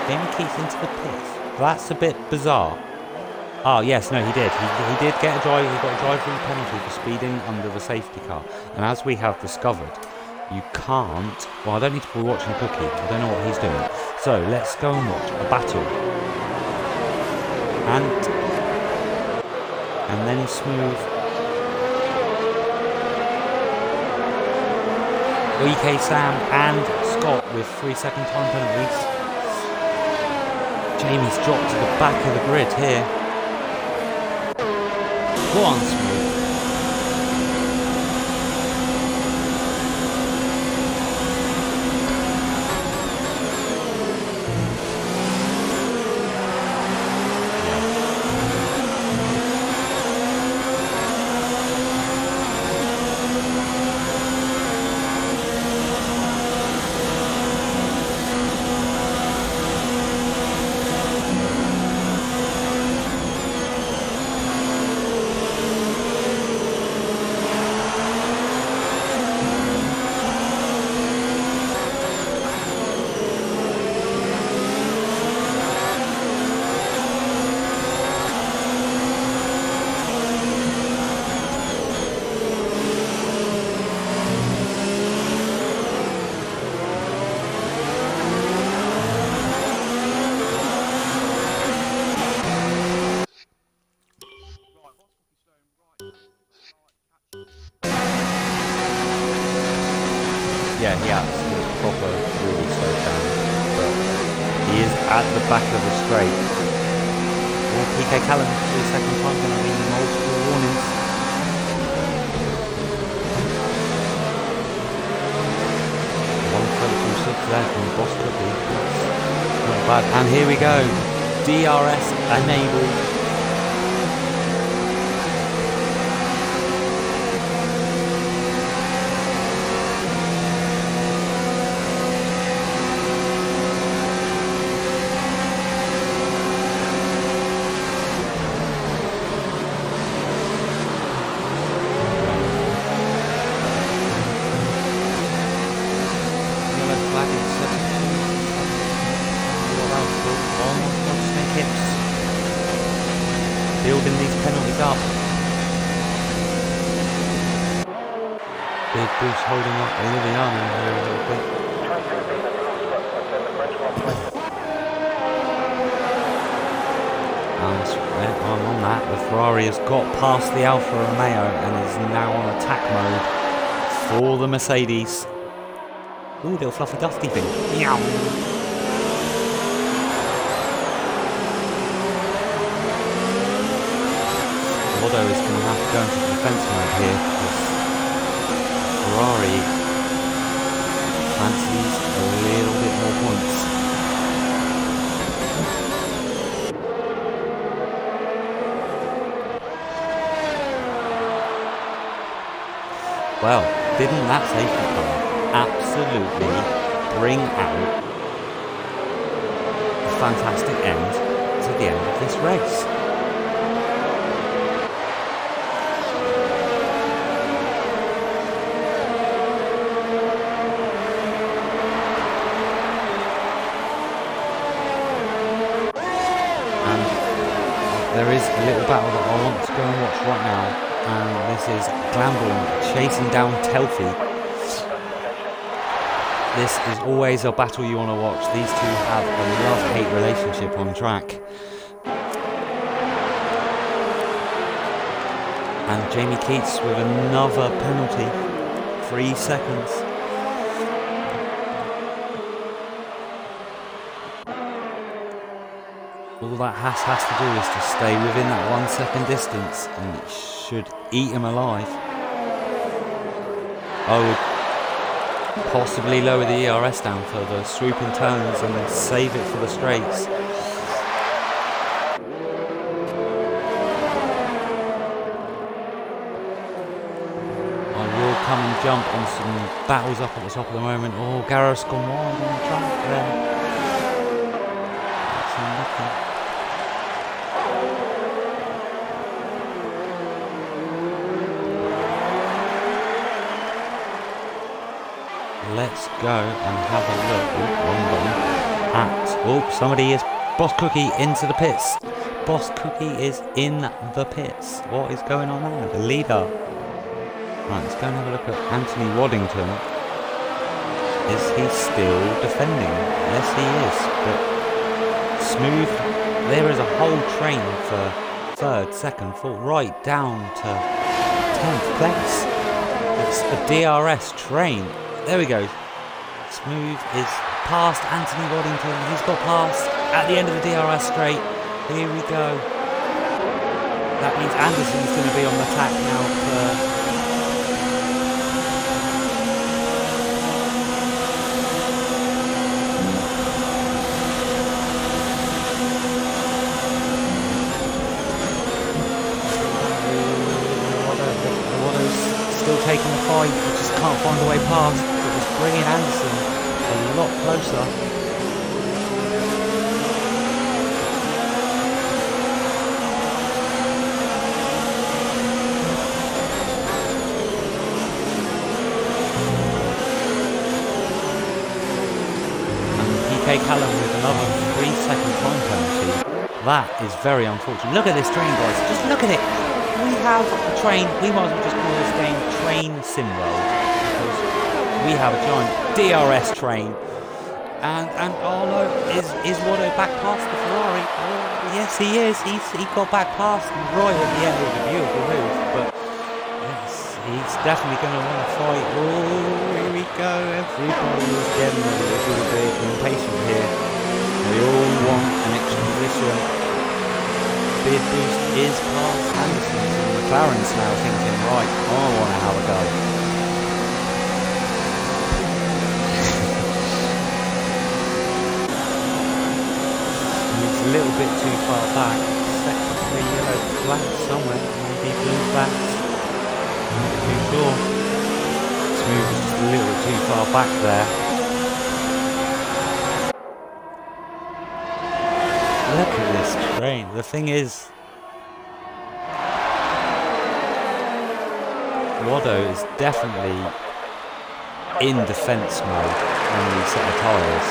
Jamie Keith into the pits. That's a bit bizarre. Oh yes, no, he did. He did get a drive. He got a drive-through penalty for speeding under the safety car. And as we have discovered, you can't. Well, I don't need to be watching Cookie. I don't know what he's doing. So let's go and watch a battle. And then smooth. EK Sam and Scott with 3-second time penalties. Jamie's dropped to the back of the grid here. Go on, Smooth. Yeah, he absolutely proper really slowed down, but he is at the back of the straight. Well, PK Callum for the second time going to be multiple warnings. One foot from 6 there from Boss Cookie. Not bad. And here we go. DRS enabled. building these penalties up. Big boost holding up Oliviano here a little bit. I'm on that. The Ferrari has got past the Alfa Romeo and is now on attack mode for the Mercedes. Ooh, little fluffy dusty thing. Meow. Lotto is going to have to go into defence mode here because Ferrari fancies a little bit more points. Well, didn't that safety car absolutely bring out a fantastic end to the end of this race? And there is a little battle that I want to go and watch right now. And this is Glamborn chasing down Telfi. This is always a battle you want to watch. These two have a love-hate relationship on track. And Jamie Keats with another penalty. 3 seconds. All that has to do is to stay within that 1 second distance and it should eat him alive. I would possibly lower the ERS down for the swooping turns and then save it for the straights. I will come and jump on some battles up at the top of the moment. Oh, Gareth's gone wide on the track there. That's unlucky. Let's go and have a look at somebody is Boss Cookie into the pits. Boss Cookie is in the pits. What is going on there? The leader. Right, let's go and have a look at Anthony Waddington. Is he still defending? Yes, he is. But Smooth, there is a whole train for 3rd, 2nd, 4th, right down to 10th place. It's a DRS train. There we go. Smooth is past Anthony Waddington. He's got past at the end of the DRS straight. Here we go. That means Anderson's going to be on the attack now for... Still taking the fight, but just can't find a way past. But it's bringing Anderson a lot closer. And PK Callum with another 3-second time penalty. That is very unfortunate. Look at this train, guys. Just look at it. We have a train, we might as well just call this game Train Sim World, because we have a giant DRS train, and oh no, is Watto back past the Ferrari? Oh, yes he is, he got back past Roy at the end with a beautiful move, but yes, he's definitely going to want to fight. Oh, here we go, everybody is getting a little bit impatient here, they all want an extra position. Bid boost is past Anderson, so McLaren's now thinking, right, I want to have a go. It's a little bit too far back. Secondly, yellow flag somewhere, maybe blue flags. Not too sure. Smooth is just a little bit too far back there. Look at this train. The thing is, Watto is definitely in defence mode when we set the tyres.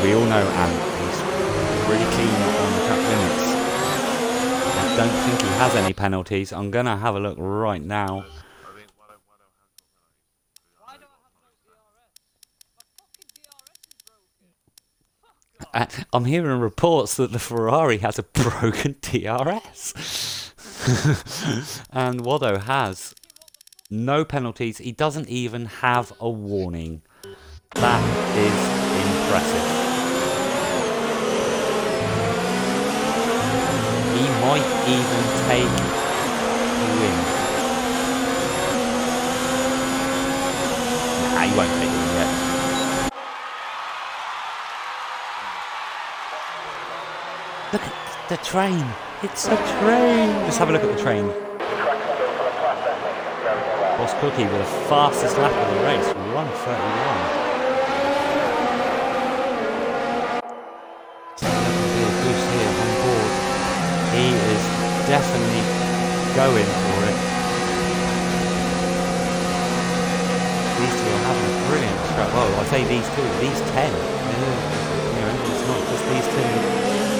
we all know, and he's really keen on the track limits. I don't think he has any penalties. I'm going to have a look right now. Why do I have no DRS? My fucking DRS is broken. Fuck off. I'm hearing reports that the Ferrari has a broken DRS. And Waddo has no penalties. He doesn't even have a warning. That is impressive. He might even take the win. Nah, he won't take the win yet. Look at the train. It's a train. Let's have a look at the train. Boss Cookie with the fastest lap of the race, 1:31. Boost here on board. He is definitely going for it. These two are having a brilliant track. Well, I say these two, these 10. You know, it's not just these two.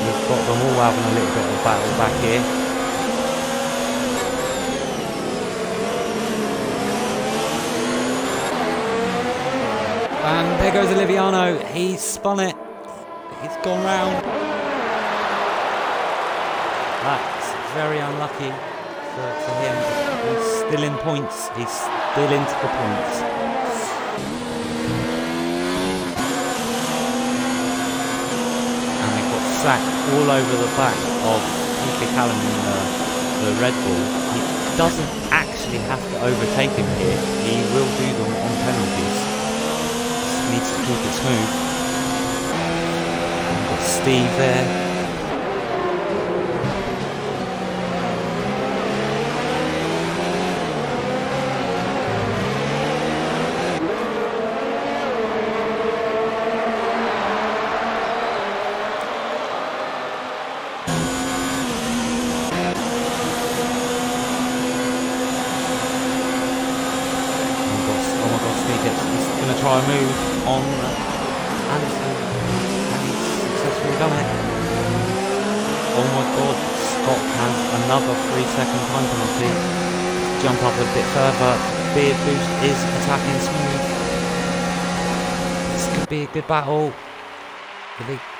We've got them all having a little bit of battle back here. And there goes Oliviano. He's spun it. It's gone round. That's very unlucky for him. He's still in points. He's still into the points. And they've got sack all over the back of Peter Callum in the Red Bull. He doesn't actually have to overtake him here. He will do them on penalties. Needs to keep it smooth. We've got Steve there. Try a move on Anderson, and he's successfully done it. Oh my god, Scott has another 3-second time penalty. Jump up a bit further. Beard Boost is attacking smooth. This could be a good battle.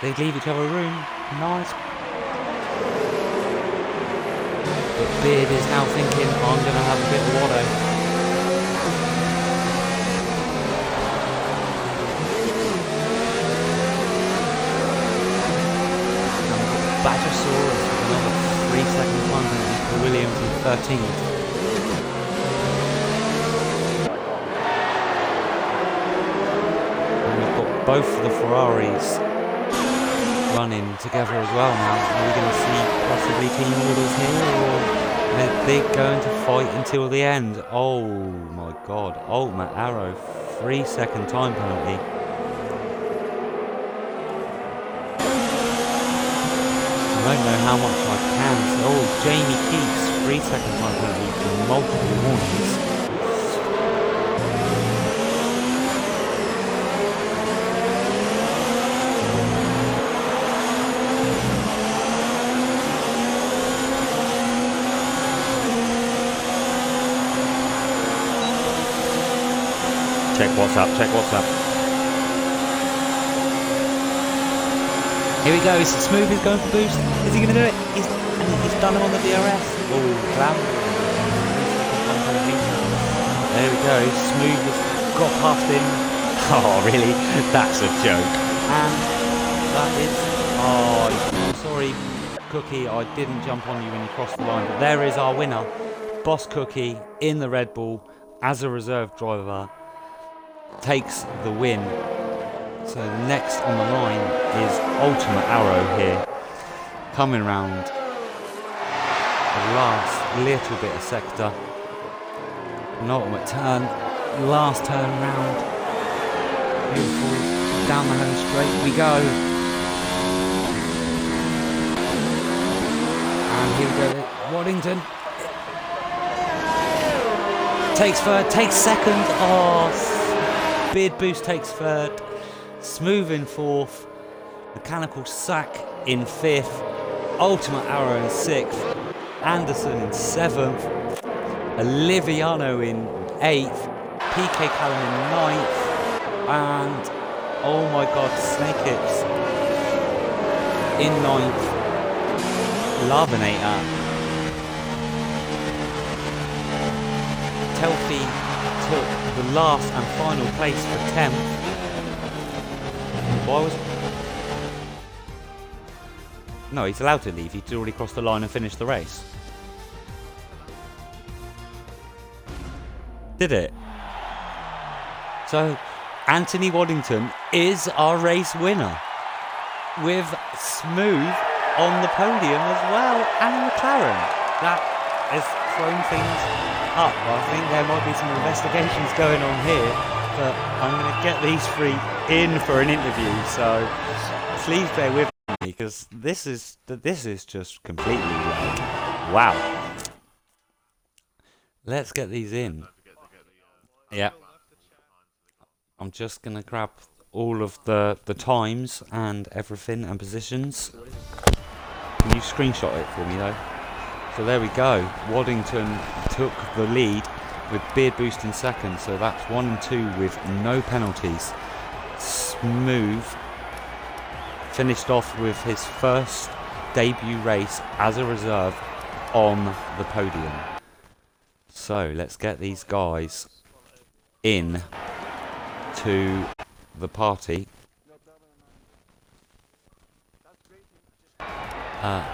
They leave each other room. Nice. But Beard is now thinking, I'm going to have a bit of Waddo. Badgersaurus with another 3-second time penalty for Williams in 13th. And we've got both of the Ferraris running together as well now. Are we going to see possibly team orders here, or are they going to fight until the end? Oh my god, ultimate arrow, 3-second time penalty. I don't know how much I can. Oh, Jamie Keats, 3-second time penalty for multiple warnings. Check what's up, check what's up. Here he goes, Smooth is going for boost. Is he going to do it? He's done him on the DRS. Oh, clam. There we go, Smooth has got past him. Oh, really? That's a joke. And that is... Oh, I'm sorry, Cookie, I didn't jump on you when you crossed the line. But there is our winner. Boss Cookie in the Red Bull as a reserve driver takes the win. So next on the line is Ultimate Arrow here, coming round the last little bit of sector. An ultimate turn, last turn round. Beautiful, down the home straight we go. And here we go, Waddington. Takes third, takes second. Oh, Beard Boost takes third. Smooth in fourth, Mechanical Sack in 5th. Ultimate Arrow in 6th. Anderson in 7th. Oliviano in 8th. PK Callum in 9th. And, oh my god, Snake Hips in 9th. Larvinator. Telfi took the last and final place for 10th. Why was... No, he's allowed to leave. He'd already crossed the line and finished the race. Did it? So, Anthony Waddington is our race winner. With Smooth on the podium as well, and a McLaren. That has thrown things up. I think there might be some investigations going on here, but I'm going to get these three in for an interview, so please bear with me, because this is just completely like, wow. Let's get these in. Yeah. I'm just going to grab all of the times and everything and positions. Can you screenshot it for me though? So there we go. Waddington took the lead with Beard Boost in second. So that's 1 and 2 with no penalties. Smooth finished off with his first debut race as a reserve on the podium. So let's get these guys in to the party.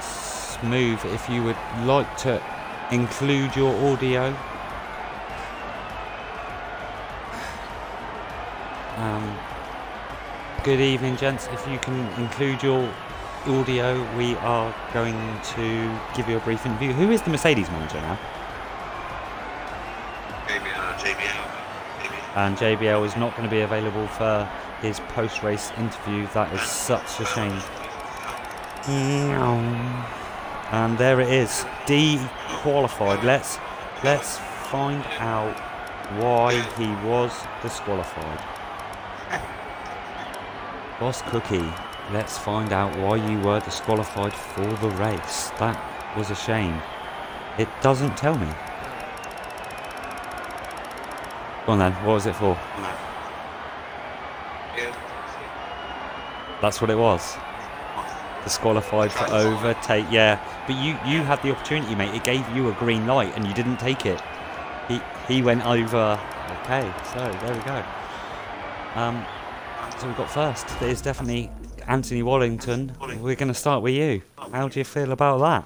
Smooth, if you would like to include your audio. Good evening, gents. If you can include your audio, we are going to give you a brief interview. Who is the Mercedes manager now? JBL. And JBL is not going to be available for his post-race interview. That is such a shame. And there it is, dequalified. Let's find out why he was disqualified. Boss Cookie, let's find out why you were disqualified for the race. That was a shame. It doesn't tell me. Go on then, what was it for? That's what it was. Disqualified for overtake, yeah. But you had the opportunity, mate. It gave you a green light and you didn't take it. He went over. Okay, so there we go. So we got first. There's definitely Anthony Wallington. We're going to start with you. How do you feel about that?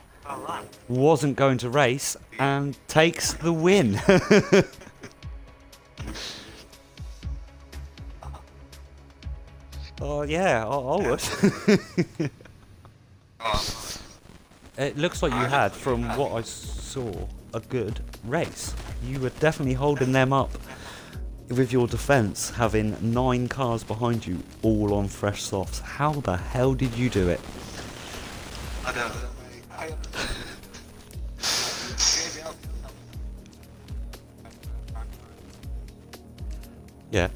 Wasn't going to race and takes the win. Oh yeah, I would. It looks like you had, from what I saw, a good race. You were definitely holding them up with your defence, having 9 cars behind you, all on fresh softs. How the hell did you do it? I don't know. Yeah.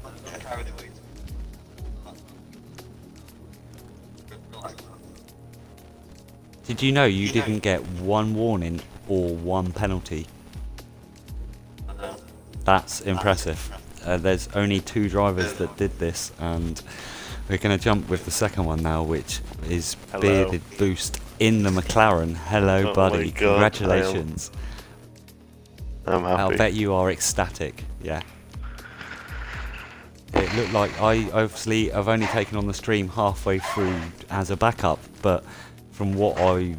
Did you know you didn't get 1 warning or 1 penalty? That's impressive. There's only 2 drivers that did this, and we're going to jump with the second one now, which is Bearded Boost in the McLaren. Hello, buddy. God, congratulations. I'm happy. I'll bet you are ecstatic. Yeah. It looked like I obviously have only taken on the stream halfway through as a backup, but from what I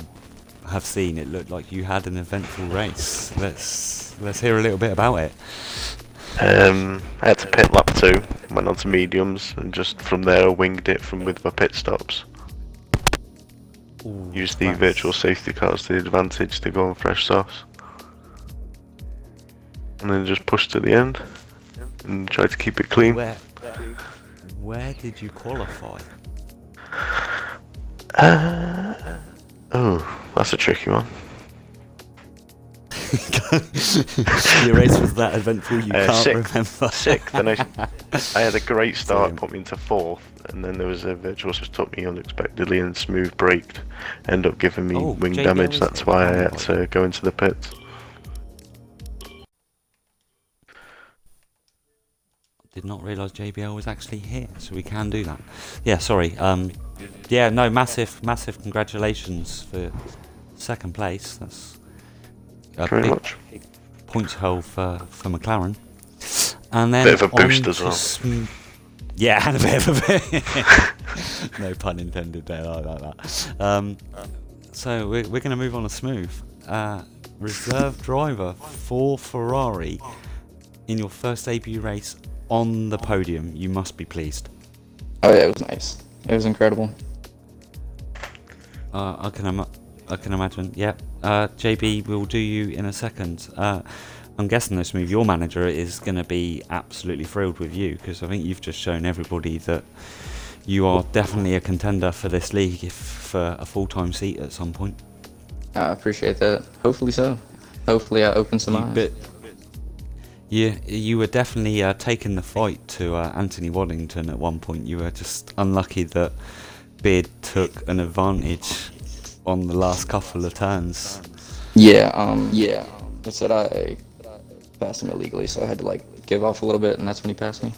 have seen, it looked like you had an eventful race. Let's hear a little bit about it. I had to pit lap 2, went on to mediums, and just from there I winged it with my pit stops. Ooh, Used the nice. virtual safety cars to the advantage to go on fresh softs. And then just pushed to the end and tried to keep it clean. Where did you qualify? Oh, that's a tricky one. Your race was that eventful you can't sixth, remember. Sixth, then I had a great start, put me into fourth, and then there was a virtual just took me unexpectedly and smooth braked, ended up giving me wing JBL damage. is That's it? why I had to go into the pits. Did not realise JBL was actually here, so we can do that. Yeah, sorry. Yeah, no, massive congratulations for second place. That's a Very big much. points haul for McLaren. And then Bit of a boost on as to well. yeah, and a bit of a no pun intended there, I like that. So we're going to move on to Smooth. Reserve driver for Ferrari in your first debut race on the podium. You must be pleased. Oh yeah, it was nice. It was incredible. I can imagine. Yeah. JB, we'll do you in a second. I'm guessing though, Smooth, your manager is going to be absolutely thrilled with you, because I think you've just shown everybody that you are definitely a contender for this league, for a full-time seat at some point. I appreciate that. Hopefully so. Hopefully I open some eyes. You were definitely taking the fight to Anthony Waddington at one point. You were just unlucky that Beard took an advantage on the last couple of turns. Yeah, I said I passed him illegally, so I had to like give off a little bit, and that's when he passed me.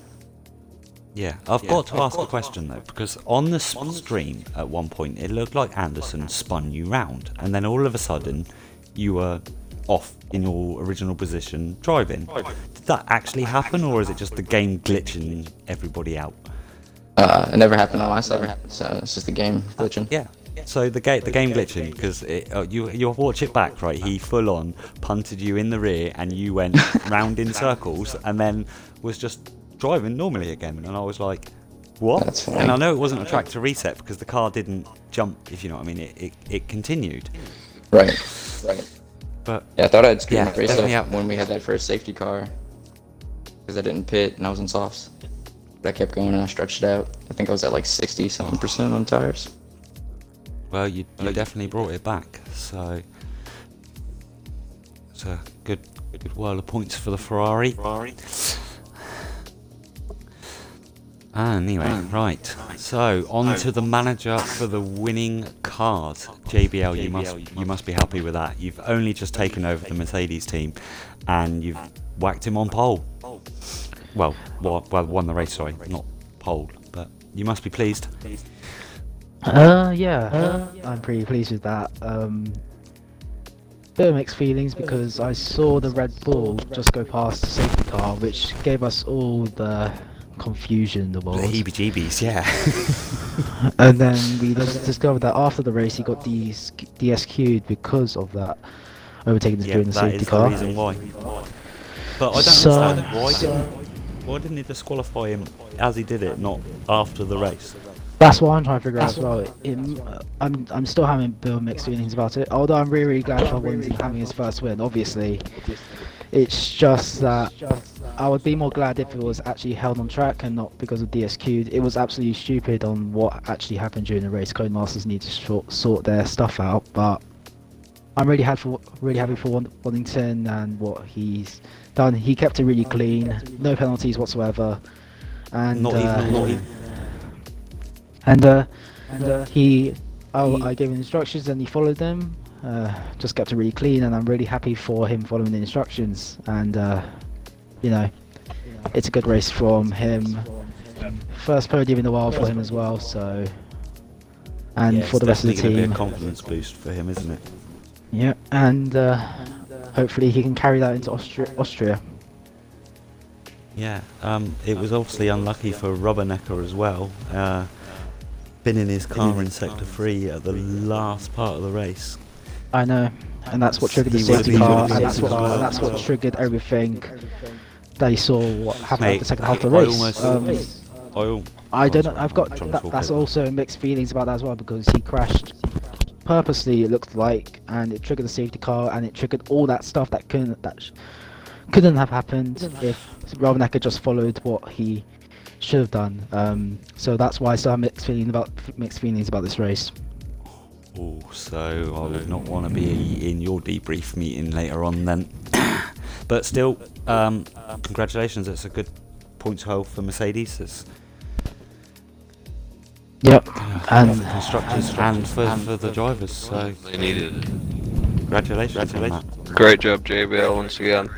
Yeah, I've got to ask a question though, because on the stream at one point it looked like Anderson spun you round, and then all of a sudden you were off in your original position driving. Did that actually happen, or is it just the game glitching everybody out? It never happened on my side, so it's just the game glitching. Yeah. So the game glitching, because you watch it back, right? He full on punted you in the rear, and you went round in circles, and then was just driving normally again. And I was like, what? That's fine. And I know it wasn't a track to reset because the car didn't jump, if you know what I mean. It continued. Right. But Yeah, I thought I'd screwed yeah, my race definitely up up. when we had that first safety car, because I didn't pit and I was in softs. But I kept going and I stretched it out. I think I was at like 60-something% on tires. Well, you definitely brought it back. So it's a good whirl of points for the Ferrari. Anyway, right. So on to the manager for the winning cars. JBL, you must be happy with that. You've only just taken over the Mercedes team, and you've whacked him on pole. Well, won the race. Sorry, not pole, but you must be pleased. Yeah, I'm pretty pleased with that. Bit of mixed feelings because I saw the Red Bull just go past the safety car, which gave us all the confusion in the world. The heebie-jeebies, yeah. And then we just discovered that after the race he got DSQ'd because of that, overtaking the during the that safety is car. the reason why. But I don't So- understand why didn't he disqualify him as he did it, not after the race? That's what I'm trying to figure out as well. I'm still having a bit of mixed feelings about it. Although I'm really glad for Winston having his first win. Obviously, it's just that I would be more glad if it was actually held on track and not because of DSQ'd. It was absolutely stupid on what actually happened during the race. Codemasters need to sort their stuff out. But I'm really happy for Waddington and what he's done. He kept it really clean, no penalties whatsoever, and I gave him instructions and he followed them. Just kept it really clean, and I'm really happy for him following the instructions. And it's a good race from him. First podium in the world for him as well. So, and for the rest of the It's definitely team. gonna be a confidence boost for him, isn't it? Yeah, and hopefully he can carry that into Austria. Yeah, it was obviously unlucky for Rubbernecker as well. Spinning his car in sector 3 at the last part of the race. I know, and that's what triggered the He would have safety been car, good and at that's what triggered everything that he saw what happened at the second half of the I race. almost, I don't know. I've got trying to talk that's over. also mixed feelings about that as well, because he crashed purposely. It looked like, and it triggered the safety car, and it triggered all that stuff that couldn't have happened if Rovanek just followed what he should have done. So that's why I still have mixed feelings about this race. Oh, so I would not want to be in your debrief meeting later on then. But still, congratulations. It's a good point to hold for Mercedes. It's Yep. for And the constructors and for the drivers. So They needed it. congratulations on that. Great job, JBL, once again.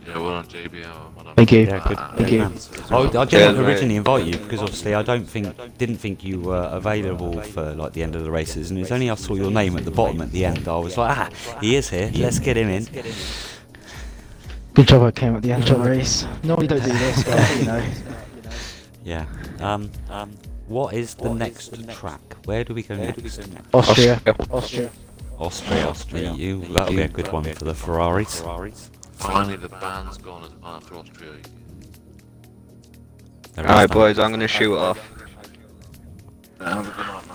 Yeah, well on JBL. Well done. thank you. Yeah, good. Thank you. I didn't originally invite you because obviously I didn't think you were available for like the end of the races, and it's only I saw your name at the bottom at the end. I was like, he is here. Let's get him in. Good job I came at the end of the race. Normally don't do this, but you know. Yeah. What is the next track? Where do we go next? Austria. Austria. That'll be a good one for the Ferraris. Finally, the band's gone after Austria. Alright, boys, I'm gonna shoot off.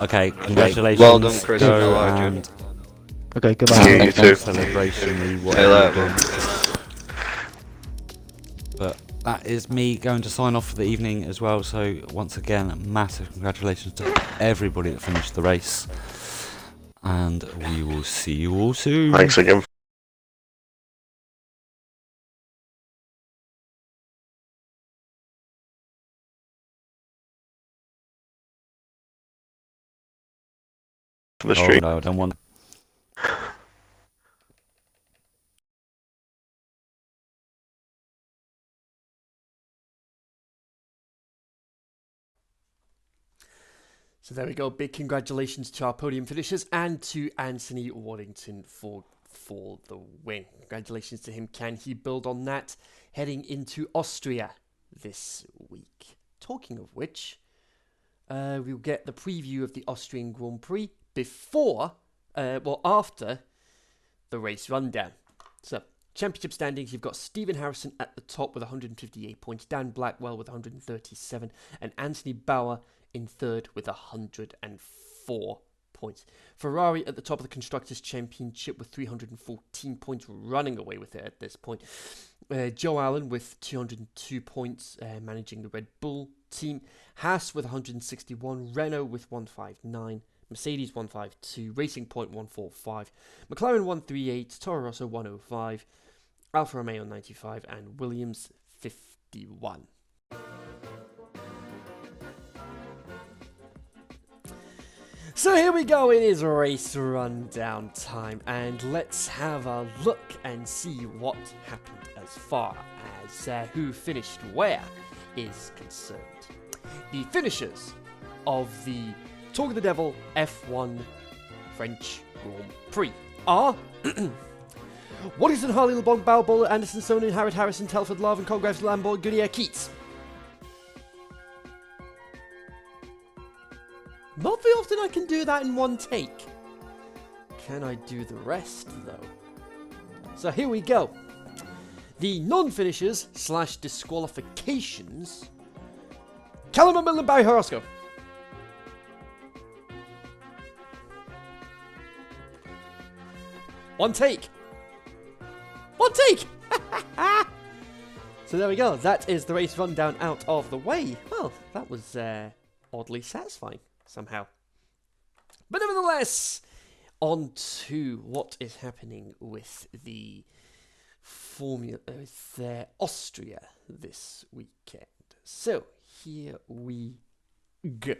Okay, congratulations. Well done, Chris. Joe, I like you. and Okay, goodbye. You too. celebration. Hey, later. But that is me going to sign off for the evening as well. So once again, massive congratulations to everybody that finished the race, and we will see you all soon. Thanks again. For the Oh stream. no, I don't want. So there we go. Big congratulations to our podium finishers and to Anthony Waddington for the win. Congratulations to him. Can he build on that heading into Austria this week? Talking of which, we'll get the preview of the Austrian Grand Prix after the race rundown. So, championship standings, you've got Stephen Harrison at the top with 158 points, Dan Blackwell with 137, and Anthony Bauer in third with 104 points. Ferrari at the top of the Constructors' Championship with 314 points, running away with it at this point. Joe Allen with 202 points, managing the Red Bull team. Haas with 161, Renault with 159, Mercedes 152, Racing Point 145, McLaren 138, Toro Rosso 105, Alfa Romeo 95, and Williams 51. So here we go, it is race rundown time, and let's have a look and see what happened as far as who finished where is concerned. The finishers of the Talk of the Devil F1 French Grand Prix are Waddington, Harley, LeBlanc, Bowler, Anderson, Sonnen, Harrod, Harrison, Telford, Larvin, Congress, Lamborg, Goodyear, Keats. Not very often I can do that in one take. Can I do the rest, though? So here we go. The non-finishers / disqualifications. Callum Millen, Barry Horosco. One take. One take! So there we go. That is the race rundown out of the way. Well, that was oddly satisfying somehow. But nevertheless, on to what is happening with the Formula with Austria this weekend. So here we go.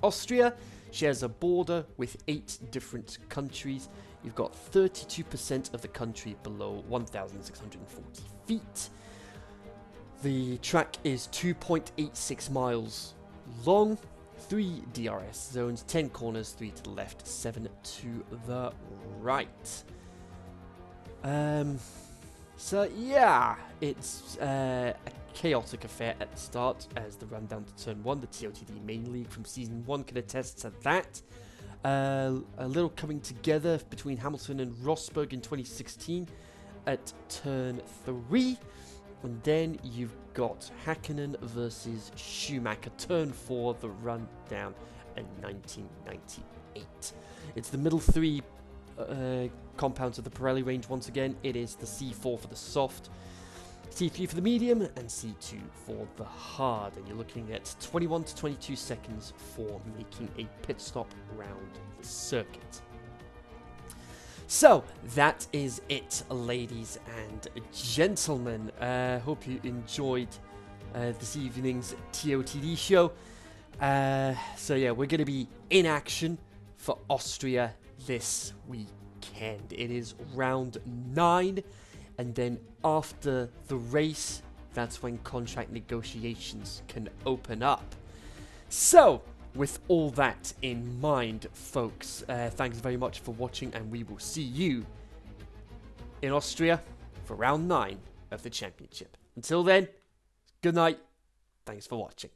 Austria shares a border with 8 different countries. You've got 32% of the country below 1,640 feet. The track is 2.86 miles long, 3 DRS zones, 10 corners, 3 to the left, 7 to the right. So yeah, it's a chaotic affair at the start as the run down to turn 1. The TOTD main league from season 1 can attest to that. A little coming together between Hamilton and Rosberg in 2016 at turn 3. And then you've got Hakkinen versus Schumacher, turn 4, the run down in 1998. It's the middle 3 compounds of the Pirelli range once again. It is the C4 for the soft, C3 for the medium, and C2 for the hard. And you're looking at 21 to 22 seconds for making a pit stop around the circuit. So, that is it, ladies and gentlemen. Hope you enjoyed this evening's TOTD show. So yeah, we're going to be in action for Austria this weekend. It is round 9, and then after the race, that's when contract negotiations can open up. So, with all that in mind, folks, thanks very much for watching, and we will see you in Austria for round 9 of the championship. Until then, good night. Thanks for watching.